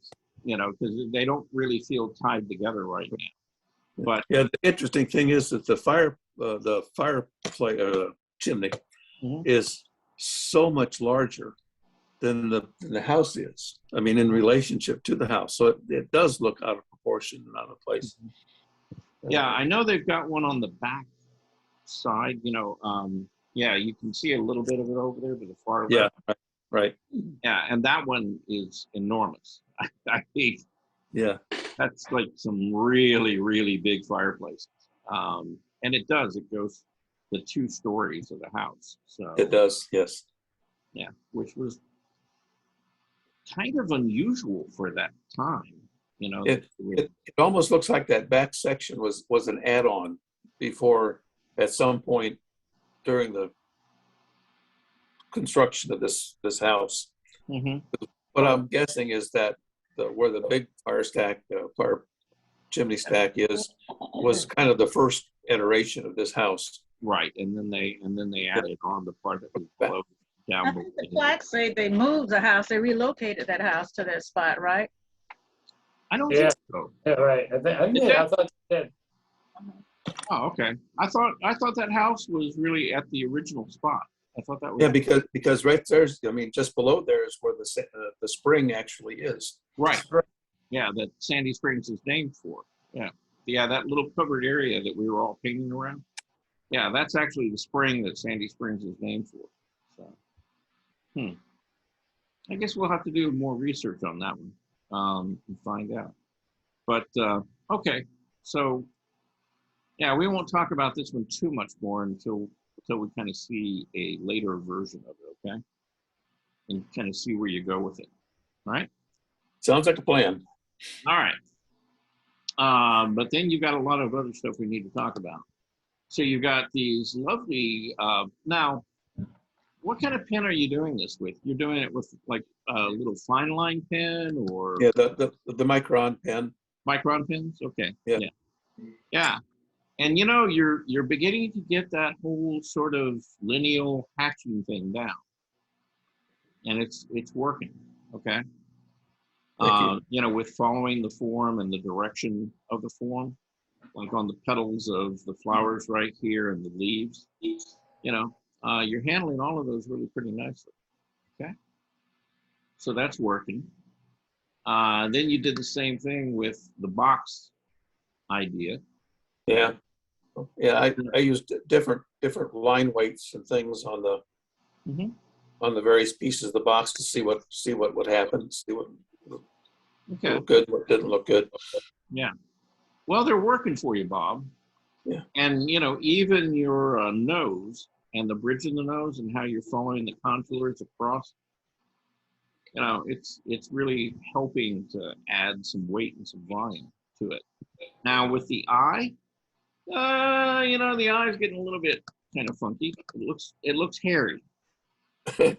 Because they don't really feel tied together right now. But yeah, the interesting thing is that the chimney is so much larger than the house is. I mean, in relationship to the house, so it does look out of proportion and out of place. Yeah, I know they've got one on the back side. Yeah, you can see a little bit of it over there to the far Yeah, left. right. Yeah, and that one is enormous. I mean, yeah, that's like some really, really big fireplaces. And it goes the 2 stories of the house. So it does. Yes. Yeah, which was kind of unusual for that time. It almost looks like that back section was an add-on before, at some point during the construction of this house. Mm-hmm. What I'm guessing is that where the big fire chimney stack was kind of the first iteration of this house. Right, and then they added on the part that was below, I down think the below. plaques say they moved the house, they relocated that house to that spot, right? I don't Yeah. think so. Yeah, right. Is I thought you did. Oh, okay. I thought that house was really at the original spot. I thought that was. Yeah, because right there's, I mean, just below there is where the spring actually is. Right. Yeah, that Sandy Springs is named for. Yeah. Yeah, that little covered area that we were all painting around. Yeah, that's actually the spring that Sandy Springs is named for. So, I guess we'll have to do more research on that one and find out. But okay, so yeah, we won't talk about this one too much more until we kind of see a later version of it, okay? And kind of see where you go with it. All right? Sounds like a plan. All right. But then you've got a lot of other stuff we need to talk about. So you've got these lovely, now, what kind of pen are you doing this with? You're doing it with like a little fine line pen or? Yeah, the Micron pen. Micron pens? Okay. Yeah. Yeah. And you know, you're beginning to get that whole sort of lineal hatching thing down. And it's working, okay? You know, with following the form and the direction of the form, like on the petals of the flowers right here and the leaves, you know, you're handling all of those really pretty nicely, okay? So that's working. Then you did the same thing with the box idea. Yeah. Yeah, I used different line weights and things on the various pieces of the box to see what would happen, see what looked good, what didn't look good. Yeah. Well, they're working for you, Bob. Yeah. And you know, even your nose and the bridge of the nose and how you're following the contours across, you know, it's really helping to add some weight and some volume to it. Now with the eye, you know, the eye's getting a little bit kind of funky. It looks hairy. It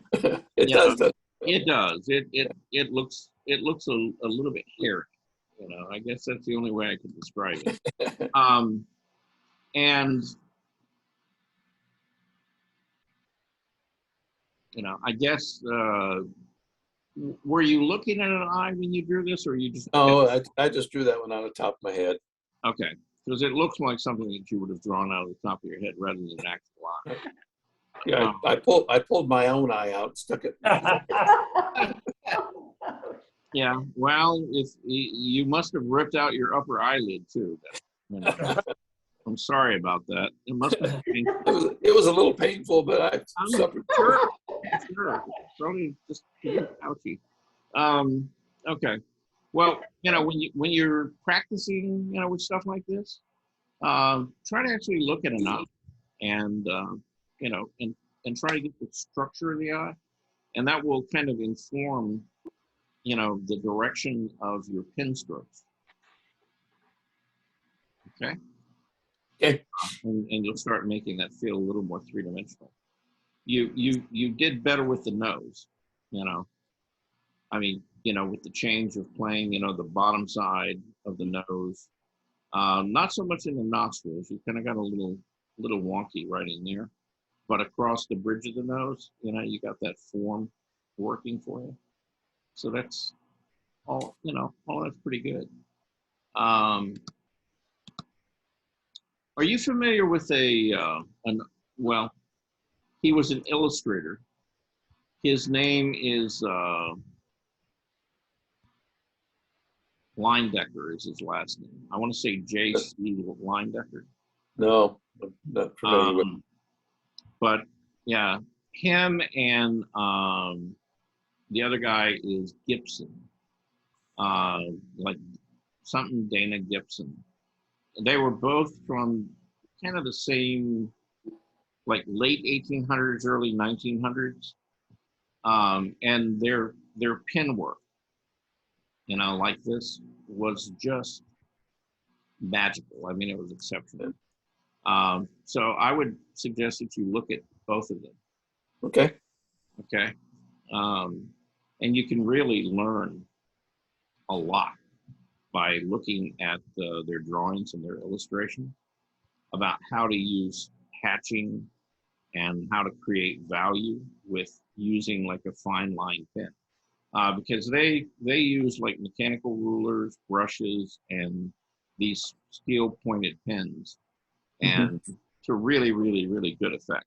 Yeah. does. It does. It looks a little bit hairy. You know, I guess that's the only way I can describe it. And you know, I guess were you looking at an eye when you drew this, or you just? No, I just drew that one on the top of my head. Okay, because it looks like something that you would have drawn out of the top of your head rather than an actual eye. Yeah, I pulled my own eye out, stuck it. Yeah, well, if you must have ripped out your upper eyelid too. You know. I'm sorry about that. It must have been. It was a little painful, but I suffered. Sure. It's only just ouchy. Okay. Well, you know, when you're practicing, you know, with stuff like this, try to actually look at an eye, and you know, and try to get the structure of the eye, and that will kind of inform, you know, the direction of your pen strokes. Okay. Okay. And you'll start making that feel a little more three-dimensional. You did better with the nose, you know. I mean, you know, with the change of playing, you know, the bottom side of the nose. Not so much in the nostrils. You kind of got a little wonky right in there. But across the bridge of the nose, you know, you got that form working for you. So that's all, you know, all that's pretty good. Are you familiar with well, he was an illustrator. His name is Leindecker is his last name. I want to say J.C. Leindecker. No, I'm not familiar with. But yeah, him and the other guy is Gibson, like something Dana Gibson. They were both from kind of the same, like late 1800s, early 1900s, and their pen work, you know, like this was just magical. I mean, it was exceptional. So I would suggest that you look at both of them. Okay. Okay. And you can really learn a lot by looking at their drawings and their illustration about how to use hatching and how to create value with using like a fine line pen. Because they use like mechanical rulers, brushes, and these steel pointed pens, and to really, really, really good effect.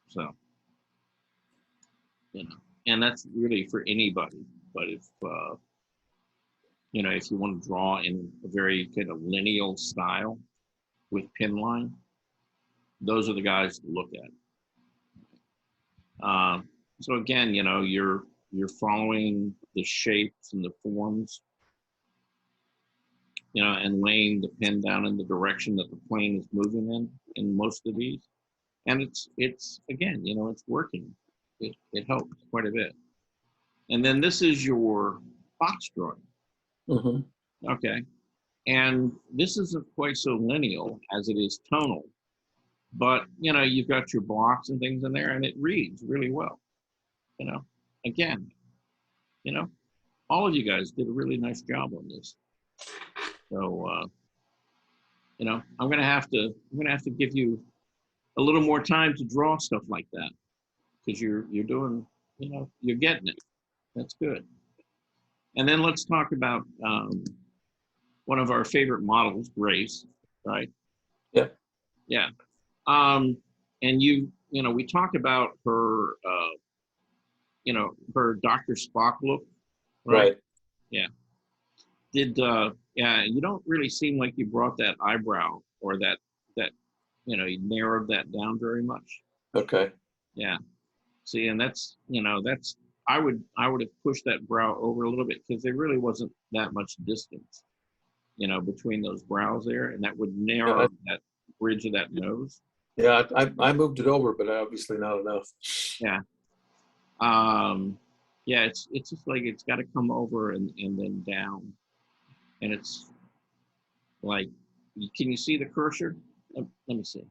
So, you know, and that's really for anybody. But if you know, if you want to draw in a very kind of lineal style with pen line, those are the guys to look at. So again, you know, you're following the shapes and the forms, you know, and laying the pen down in the direction that the plane is moving in most of these. And it's again, you know, it's working. It helps quite a bit. And then this is your box drawing. Okay. And this isn't quite so lineal as it is tonal. But, you know, you've got your blocks and things in there, and it reads really well. You know, again, you know, all of you guys did a really nice job on this. So, you know, I'm gonna have to give you a little more time to draw stuff like that, because you're doing, you know, you're getting it. That's good. And then let's talk about one of our favorite models, Grace, right? Yeah. Yeah. And you know, we talked about her, you know, her Dr. Spock look, right? Yeah. Yeah, you don't really seem like you brought that eyebrow or that, you know, you narrowed that down very much. Okay. Yeah. See, and that's, you know, that's, I would have pushed that brow over a little bit, because there really wasn't that much distance, you know, between those brows there, and that would narrow that bridge of that nose. Yeah, I moved it over, but obviously not enough. Yeah. Yeah, it's just like it's got to come over and then down, and it's like, can you see the cursor? Let me see.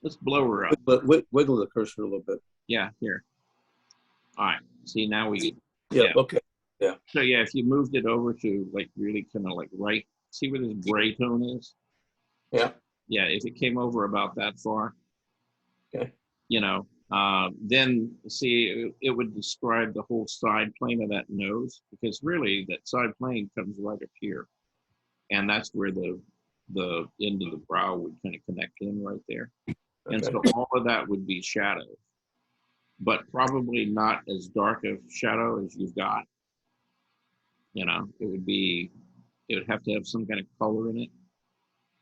Let's blow her up. But wiggle the cursor a little bit. Yeah, here. All right. See, now we. Yeah. Okay. Yeah. So yeah, if you moved it over to like really kind of like right, see where this gray tone is? Yeah. Yeah, if it came over about that far. Okay. You know, then see, it would describe the whole side plane of that nose, because really that side plane comes right up here, and that's where the end of the brow would kind of connect in right there. Okay. And so all of that would be shadow, but probably not as dark of shadow as you've got. You know, it would have to have some kind of color in it.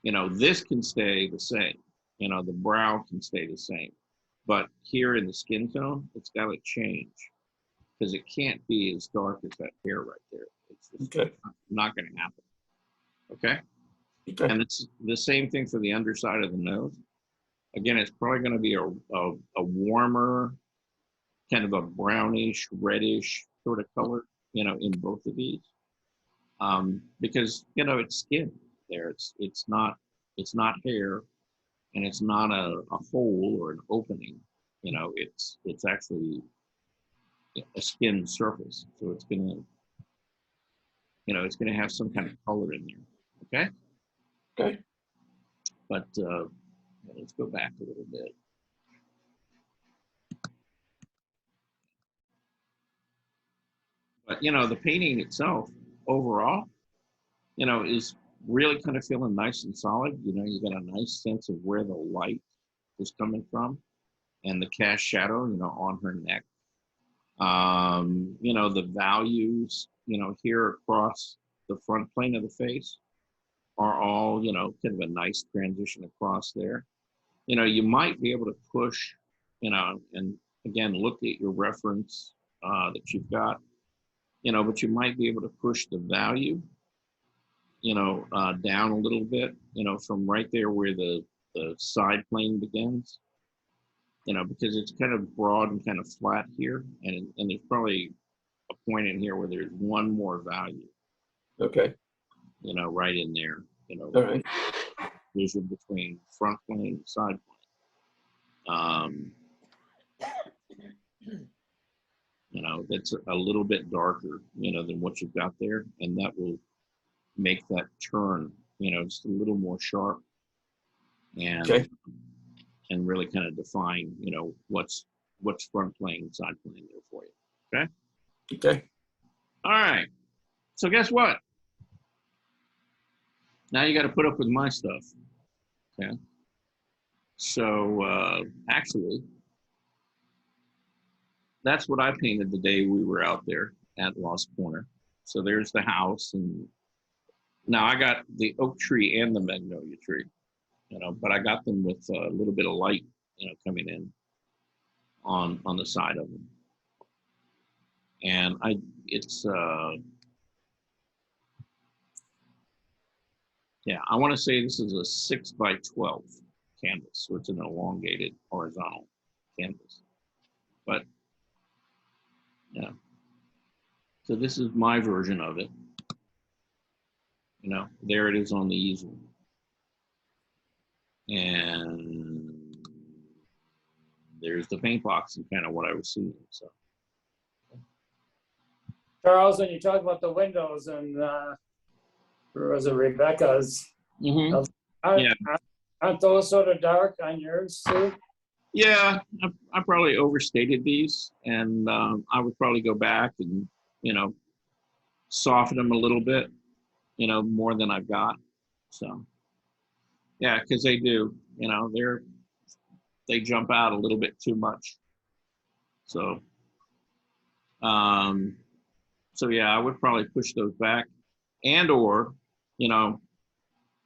You know, this can stay the same. You know, the brow can stay the same. But here in the skin tone, it's got to change, because it can't be as dark as that hair right there. It's just not going to happen. Okay? And it's the same thing for the underside of the nose. Again, it's probably going to be a warmer, kind of a brownish, reddish sort of color, you know, in both of these. Because, you know, it's skin there. It's not hair, and it's not a hole or an opening. You know, it's actually a skin surface. So it's gonna, you know, it's gonna have some kind of color in there. Okay. Okay. But let's go back a little bit. But you know, the painting itself overall, you know, is really kind of feeling nice and solid. You know, you got a nice sense of where the light is coming from, and the cast shadow, you know, on her neck. You know, the values, you know, here across the front plane of the face are all, you know, kind of a nice transition across there. You know, you might be able to push, you know, and again, look at your reference that you've got, you know, but you might be able to push the value, you know, down a little bit, you know, from right there where the side plane begins, you know, because it's kind of broad and kind of flat here. And there's probably a point in here where there's one more value. Okay. You know, right in there, you know, all right. Vision between front plane and side plane. You know, that's a little bit darker, you know, than what you've got there. And that will make that turn, just a little more sharp, and Okay. and really kind of define, what's front plane and side plane there for you. Okay. All right. So guess what? Now you got to put up with my stuff. Okay. So actually, that's what I painted the day we were out there at Lost Corner. So there's the house, and now I got the oak tree and the magnolia tree, but I got them with a little bit of light, coming in on the side of them. And I want to say this is a 6x12 canvas, so it's an elongated horizontal canvas. But yeah, so this is my version of it. There it is on the easel, and there's the paint box and kind of what I was seeing. So, Charles, when you talk about the windows and was it Rebecca's? yeah. Aren't those sort of dark on yours too? Yeah, I probably overstated these, and I would probably go back and soften them a little bit, more than I've got. So yeah, because they do, they jump out a little bit too much. So so yeah, I would probably push those back, and or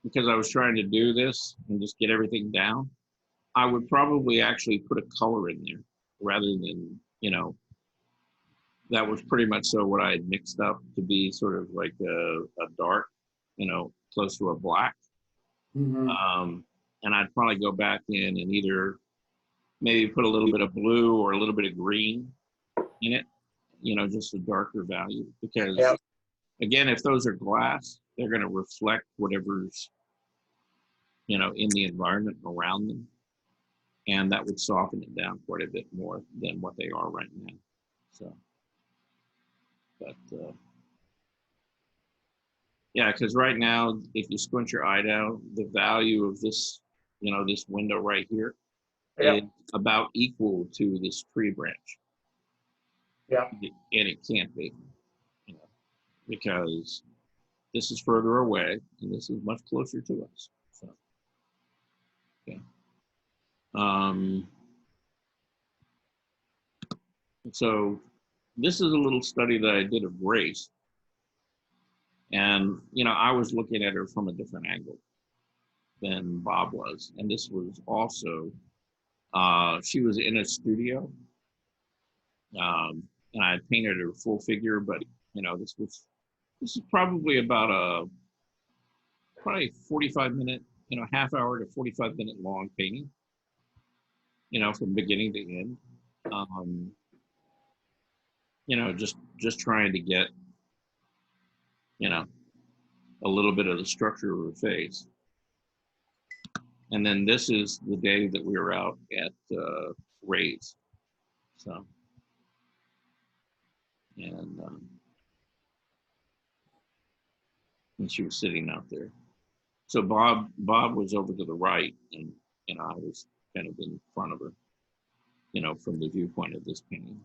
because I was trying to do this and just get everything down, I would probably actually put a color in there rather than, that was pretty much so what I had mixed up to be sort of like a dark, close to a black. Mm-hmm. And I'd probably go back in and either maybe put a little bit of blue or a little bit of green in it, just a darker value, because again, if those are glass, they're going to reflect whatever's, in the environment around them. And that would soften it down quite a bit more than what they are right now. So, but yeah, because right now, if you squint your eye down, the value of this, this window right here is about equal to this tree branch. Yeah. And it can't be, because this is further away and this is much closer to us. So, yeah. So this is a little study that I did of Grace. And, I was looking at her from a different angle than Bob was. And this was also, she was in a studio. And I painted her full figure, but, this is probably about probably 45-minute, half hour to 45-minute long painting, from beginning to end. Just trying to get, a little bit of the structure of her face. And then this is the day that we were out at Ray's. So, and she was sitting out there. So Bob was over to the right, and I was kind of in front of her, from the viewpoint of this painting.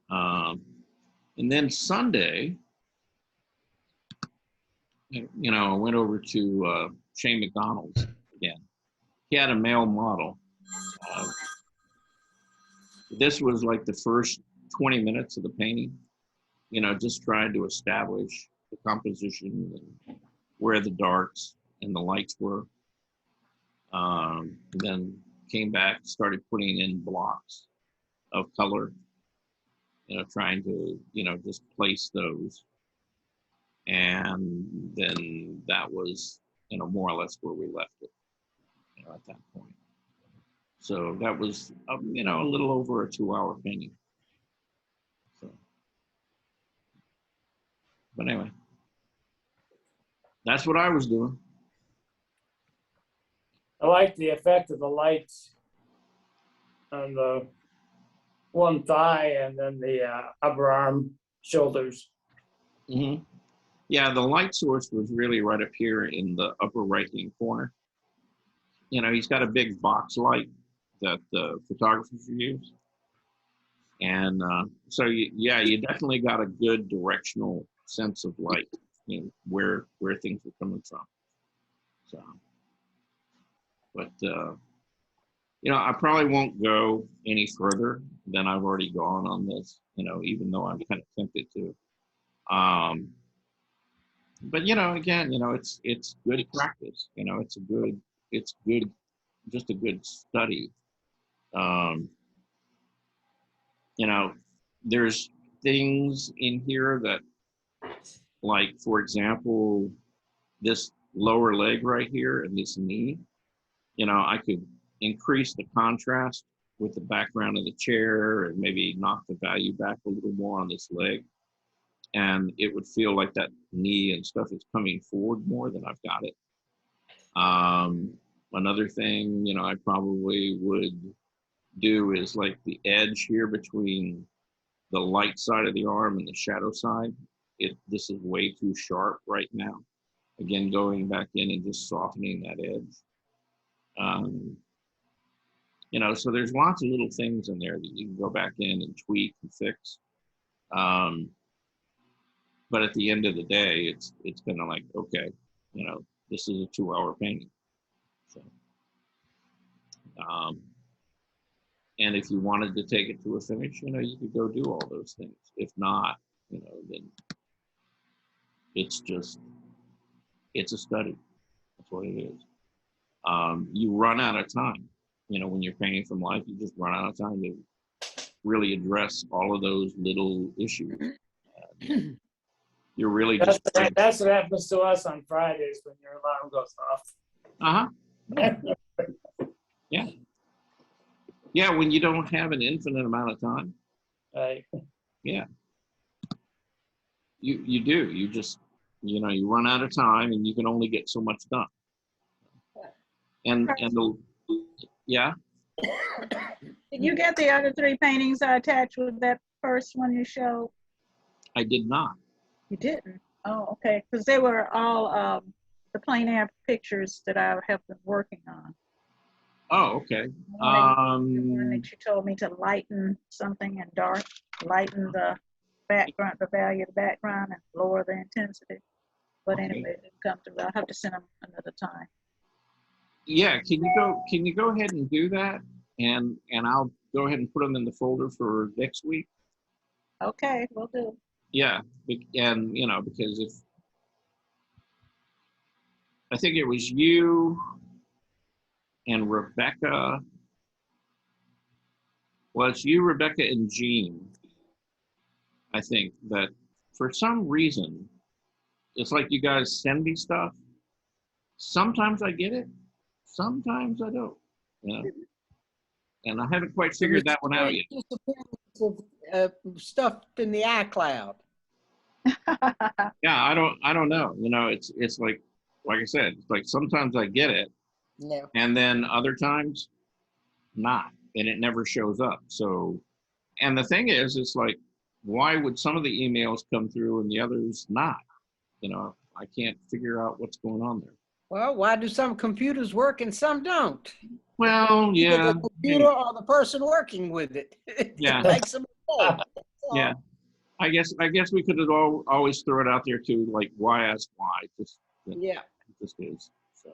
And then Sunday, I went over to Shane McDonald's again. He had a male model. This was like the first 20 minutes of the painting, just trying to establish the composition and where the darks and the lights were. Then came back, started putting in blocks of color, trying to, just place those. And then that was, more or less where we left it, at that point. So that was, a little over a 2-hour painting. So, but anyway, that's what I was doing. I like the effect of the lights on the one thigh and then the upper arm, shoulders. Mm-hmm. Yeah, the light source was really right up here in the upper right-hand corner. You know, he's got a big box light that the photographers use. And so, yeah, you definitely got a good directional sense of light, you know, where things are coming from. So, but, you know, I probably won't go any further than I've already gone on this, you know, even though I'm kind of tempted to. But, you know, again, you know, it's good practice, you know, it's good, just a good study. You know, there's things in here that, like, for example, this lower leg right here and this knee, you know, I could increase the contrast with the background of the chair and maybe knock the value back a little more on this leg. And it would feel like that knee and stuff is coming forward more than I've got it. Another thing, you know, I probably would do is like the edge here between the light side of the arm and the shadow side. This is way too sharp right now. Again, going back in and just softening that edge. You know, so there's lots of little things in there that you can go back in and tweak and fix. But at the end of the day, it's kind of like, okay, you know, this is a 2-hour painting. So, and if you wanted to take it to a finish, you know, you could go do all those things. If not, you know, then it's a study. That's what it is. You run out of time. You know, when you're painting from life, you just run out of time to really address all of those little issues. You're really just... That's what happens to us on Fridays when your alarm goes off. Yeah. Yeah, when you don't have an infinite amount of time. Right. Yeah. You do. You just, you know, you run out of time and you can only get so much done. And yeah. Did you get the other 3 paintings I attached with that first one you showed? I did not. You didn't? Oh, okay. Because they were all the plein air pictures that I have been working on. Oh, okay. The one that you told me to lighten something and lighten the background, the value of the background, and lower the intensity. But Okay. anyway, it didn't come through. I'll have to send them another time. Yeah, can you go ahead and do that? And I'll go ahead and put them in the folder for next week. Okay, we'll do. Yeah, and you know, because if I think it was you and Rebecca. Well, it's you, Rebecca, and Jean. I think that for some reason, it's like you guys send me stuff. Sometimes I get it, sometimes I don't. You know? And I haven't quite figured that one out yet. Disappearance of stuff in the iCloud. Yeah, I don't know. You know, it's like I said, it's like sometimes I get it, No. and then other times not, and it never shows up. So, and the thing is, it's like, why would some of the emails come through and the others not? You know, I can't figure out what's going on there. Well, why do some computers work and some don't? Well, Either yeah, the computer or the person working with it. Yeah. It makes them mistake. That's all. yeah. I guess we could always throw it out there too, like why ask why? Just Yeah. it just is. So,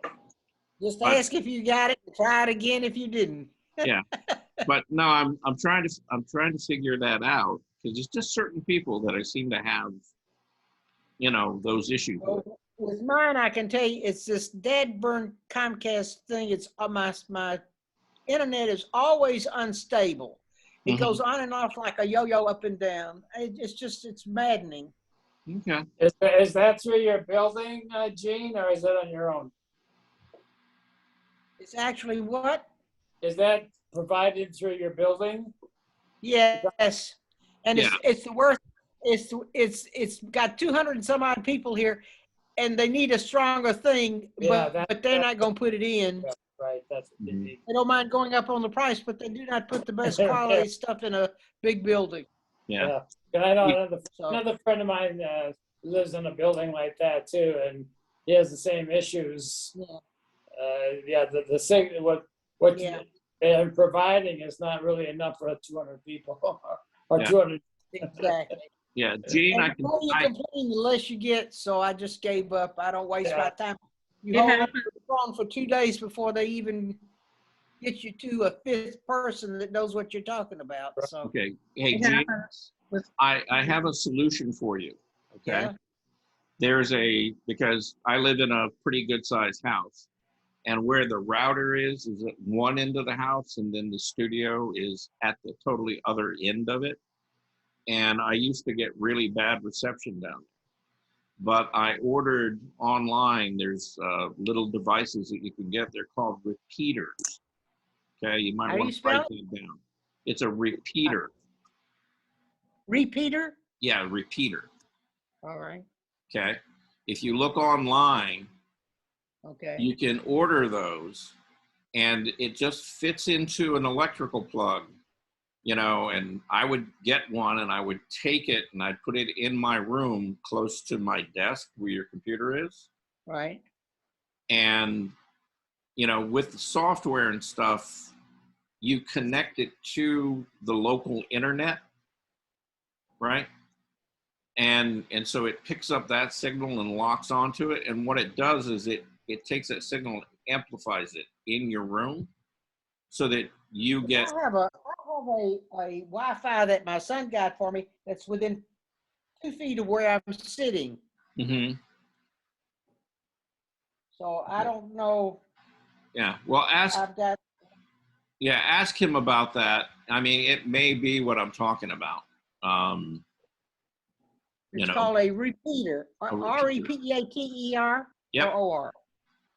Just But- ask if you got it. Try it again if you didn't. but no, I'm trying to figure that out because it's just certain people that I seem to have, you know, those issues with. Well, with mine, I can tell you, it's this dead burn Comcast thing. It's my internet is always unstable. It Mhm. goes on and off like a yo-yo up and down. It's maddening. Okay. Is that through your building, Gene, or is that on your own? It's actually what? Is that provided through your building? Yes. And Yeah. it's the worst. It's got 200 and some odd people here, and they need a stronger thing, Yeah, but they're not going to put it in. Yeah. Right, that's what you Mhm. need. They don't mind going up on the price, but they do not put the best quality stuff in a big building. Yeah. And I know So another friend of mine lives in a building like that too, and he has the same issues. Yeah. Yeah, the signal, what Yeah. they're providing is not really enough for 200 people or Yeah. 200. Exactly. Yeah, Gene, I And can, the more you I, complain, the less you get, so I just gave up. I don't waste my Yeah. time. You It hold on happens. to the phone for 2 days before they even get you to a fifth person that knows what you're talking about, so. okay. Hey, It Gene, happens with, I have a solution for you, okay? Yeah. There's because I live in a pretty good sized house, and where the router is at one end of the house, and then the studio is at the totally other end of it. And I used to get really bad reception down there. But I ordered online, there's little devices that you can get. They're called repeaters. Okay, you might How do want you to spell write that down. It's a repeater. Repeater? Yeah, repeater. All right, Okay. If you look online, okay. you can order those, and it just fits into an electrical plug, and I would get one and I would take it and I'd put it in my room close to my desk where your computer is. Right, And, with the software and stuff, you connect it to the local internet, right? And so it picks up that signal and locks onto it. And what it does is it takes that signal and amplifies it in your room so that you get, I have a Wi-Fi that my son got for me that's within 2 feet of where I'm sitting. Mhm. So I don't know, Yeah. Well, I've got, ask him about that. I mean, it may be what I'm talking about. it's called a repeater, A repeater. R-E-P-E-A-T-E-R Yep. or O-R.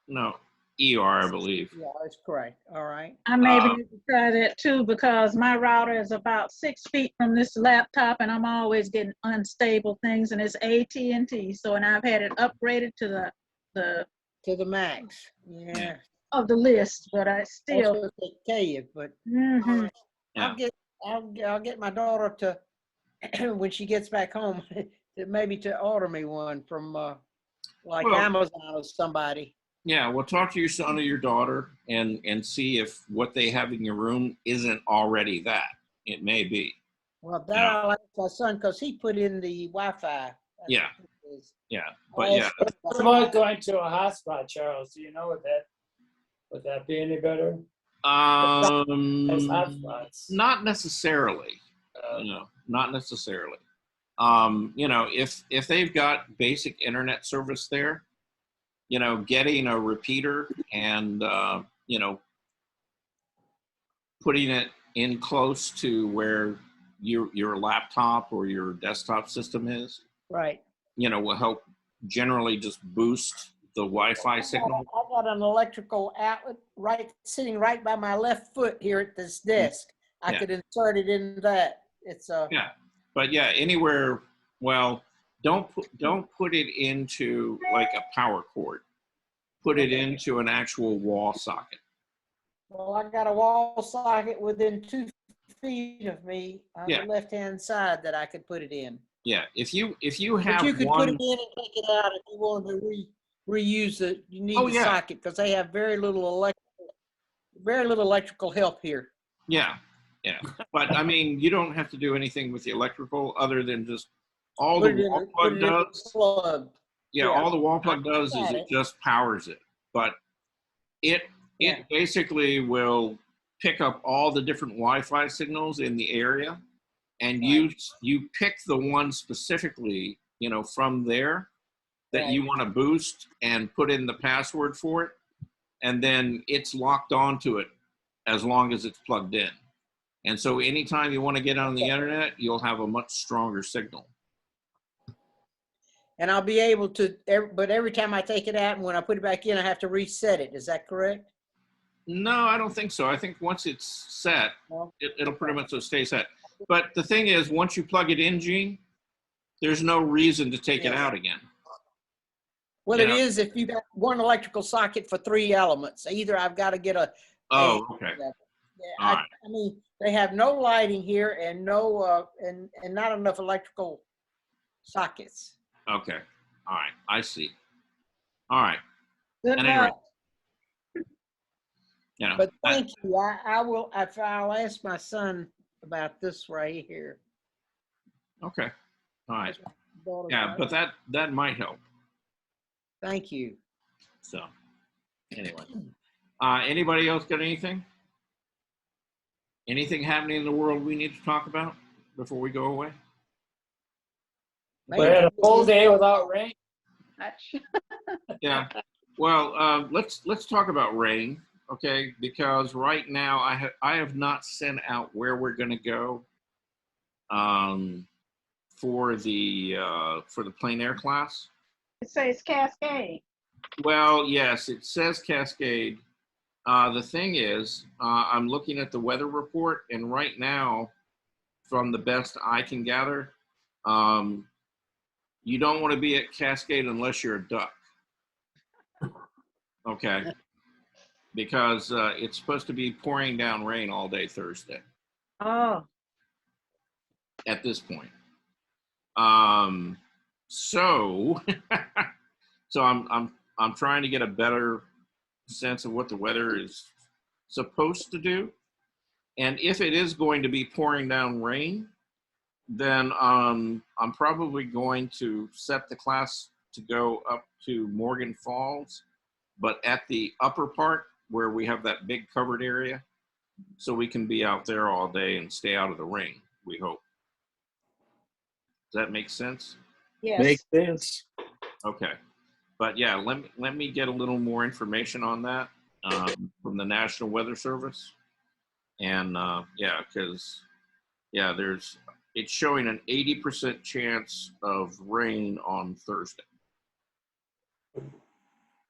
No, ER, I believe. Yeah, that's correct, all right. I maybe need to try that too, because my router is about 6 feet from this laptop and I'm always getting unstable things, and it's AT&T. So, and I've had it upgraded to the To the max, yeah. of the list, but I That's still, what they tell you, but Mhm. Yeah. I'll get my daughter to, when she gets back home, to order me one from, like Well- Amazon or somebody. Yeah, well, talk to your son or your daughter and see if what they have in your room isn't already that. It may be. Well, that Yeah. I'll ask my son, because he put in the Wi-Fi. Yeah. Yeah, I'll but yeah, ask him What about about going to a hotspot, Charles? Do you know would that be any better? As hotspots. not necessarily. Not necessarily. If they've got basic internet service there, getting a repeater and putting it in close to where your laptop or your desktop system is, Right. will help generally just boost the Wi-Fi signal. I got an electrical outlet sitting right by my left foot here at this desk. I Yeah. could insert it in that. It's Yeah, but yeah, anywhere. Well, don't put it into like a power cord. Put it into an actual wall socket. well, I got a wall socket within 2 feet of me on Yeah. the left-hand side that I could put it in. Yeah, if you But have you could one, put it in and take it out if you wanted to reuse it. You need Oh, the yeah. socket because they have very little electrical help here. yeah. But I mean, you don't have to do anything with the electrical other than just all the Put it in wall put plug it in the does. plug. Yeah, yeah. all the wall plug does is got it it. just powers it. But it Yeah. basically will pick up all the different Wi-Fi signals in the area, and you pick the one specifically, from there that you Right. want to boost and put in the password for it, and then it's locked onto it as long as it's plugged in. And so anytime you want to get on the internet, you'll have a much stronger signal. And I'll be able to, but every time I take it out and when I put it back in, I have to reset it. Is that correct? No, I don't think so. I think once it's set, No. it'll pretty much stay set. But the thing is, once you plug it in, Gene, there's no reason to take it Yes. out again. Well, Yeah. it is if you got one electrical socket for 3 elements. Either I've got to get Oh, okay. Yeah, All right. I mean, they have no lighting here and no and not enough electrical sockets. Okay. All right. I see. All right. Good At any rate, luck. you know, But thank you. I'll ask my son about this right here. okay. All right. That's my daughter's Yeah, right. but that might help. Thank you. So, anyway, anybody else got anything? Anything happening in the world we need to talk about before we go away? We had a full day without rain. Much. Yeah. Well, let's talk about rain, okay? Because right now I have not sent out where we're going to go for the plein air class. It says Cascade. Well, yes, it says Cascade. The thing is, I'm looking at the weather report, and right now, from the best I can gather, you don't want to be at Cascade unless you're a duck. Okay. Because it's supposed to be pouring down rain all day Thursday Oh, at this point. So so I'm trying to get a better sense of what the weather is supposed to do. And if it is going to be pouring down rain, then I'm probably going to set the class to go up to Morgan Falls, but at the upper part where we have that big covered area, so we can be out there all day and stay out of the rain, we hope. Does that make sense? Yes. Makes sense. Okay. But yeah, let me get a little more information on that from the National Weather Service. And yeah, because yeah, it's showing an 80% chance of rain on Thursday.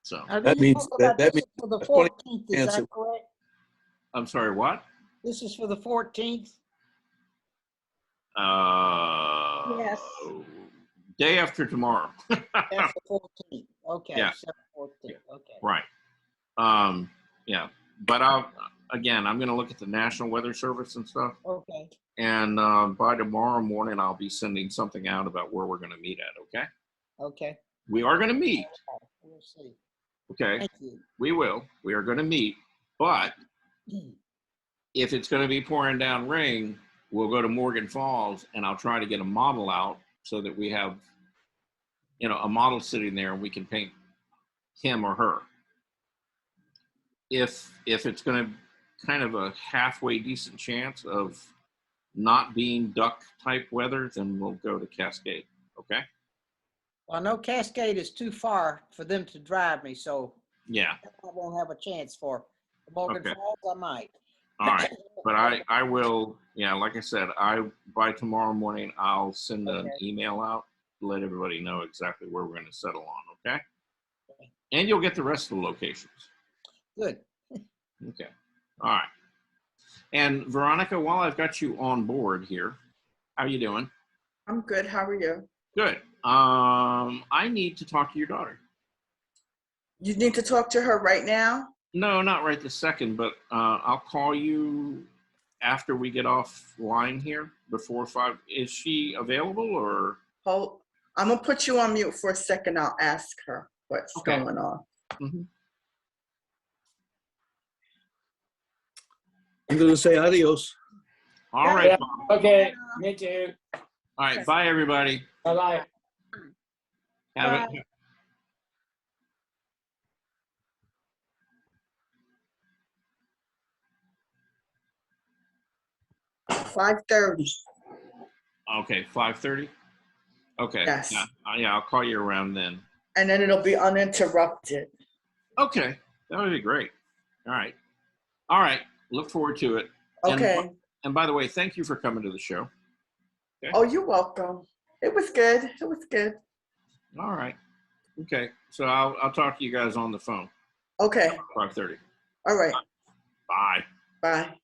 So That means that means for the a 20 14th. Is chance that of- correct? I'm sorry, what? This is for the 14th. Yes. Day after tomorrow. That's the 14th. Okay. Yeah. 14th. Okay. Right. Yeah. But I'm going to look at the National Weather Service and stuff. Okay. And by tomorrow morning, I'll be sending something out about where we're going to meet at. Okay. Okay. We are going to meet. We'll see. Okay. Thank you. We will. We are going to meet. But if it's going to be pouring down rain, we'll go to Morgan Falls and I'll try to get a model out so that we have, a model sitting there and we can paint him or her. If it's going to kind of a halfway decent chance of not being duck type weather, then we'll go to Cascade. Okay. Well, I know Cascade is too far for them to drive me, so Yeah. I won't have a chance for Morgan Okay. Falls. I might. All right. But I will, like I said, by tomorrow morning, I'll send an email out to let everybody know exactly where we're going to settle on. Okay. And you'll get the rest of the locations. Good. Okay. All right. And Veronica, while I've got you on board here, how are you doing? I'm good. How are you? Good. I need to talk to your daughter. You need to talk to her right now? No, not right this second, but I'll call you after we get offline here before 5. Is she available or? Hold. I'm going to put you on mute for a second. I'll ask her what's Okay. going on. Mm-hmm. I'm going to say adios. All right. Yeah. Bob. Okay, me too. All right. Bye, everybody. Bye-bye. Have it. 5:30. Okay, 5:30? Okay. Yes. Yeah, I'll call you around then. And then it'll be uninterrupted. Okay, that would be great. All right. All right, look forward to it. Okay. And by the way, thank you for coming to the show. Okay. Oh, you're welcome. It was good. It was good. All right. Okay, so I'll talk to you guys on the phone. Okay. 5:30. All right. Bye. Bye.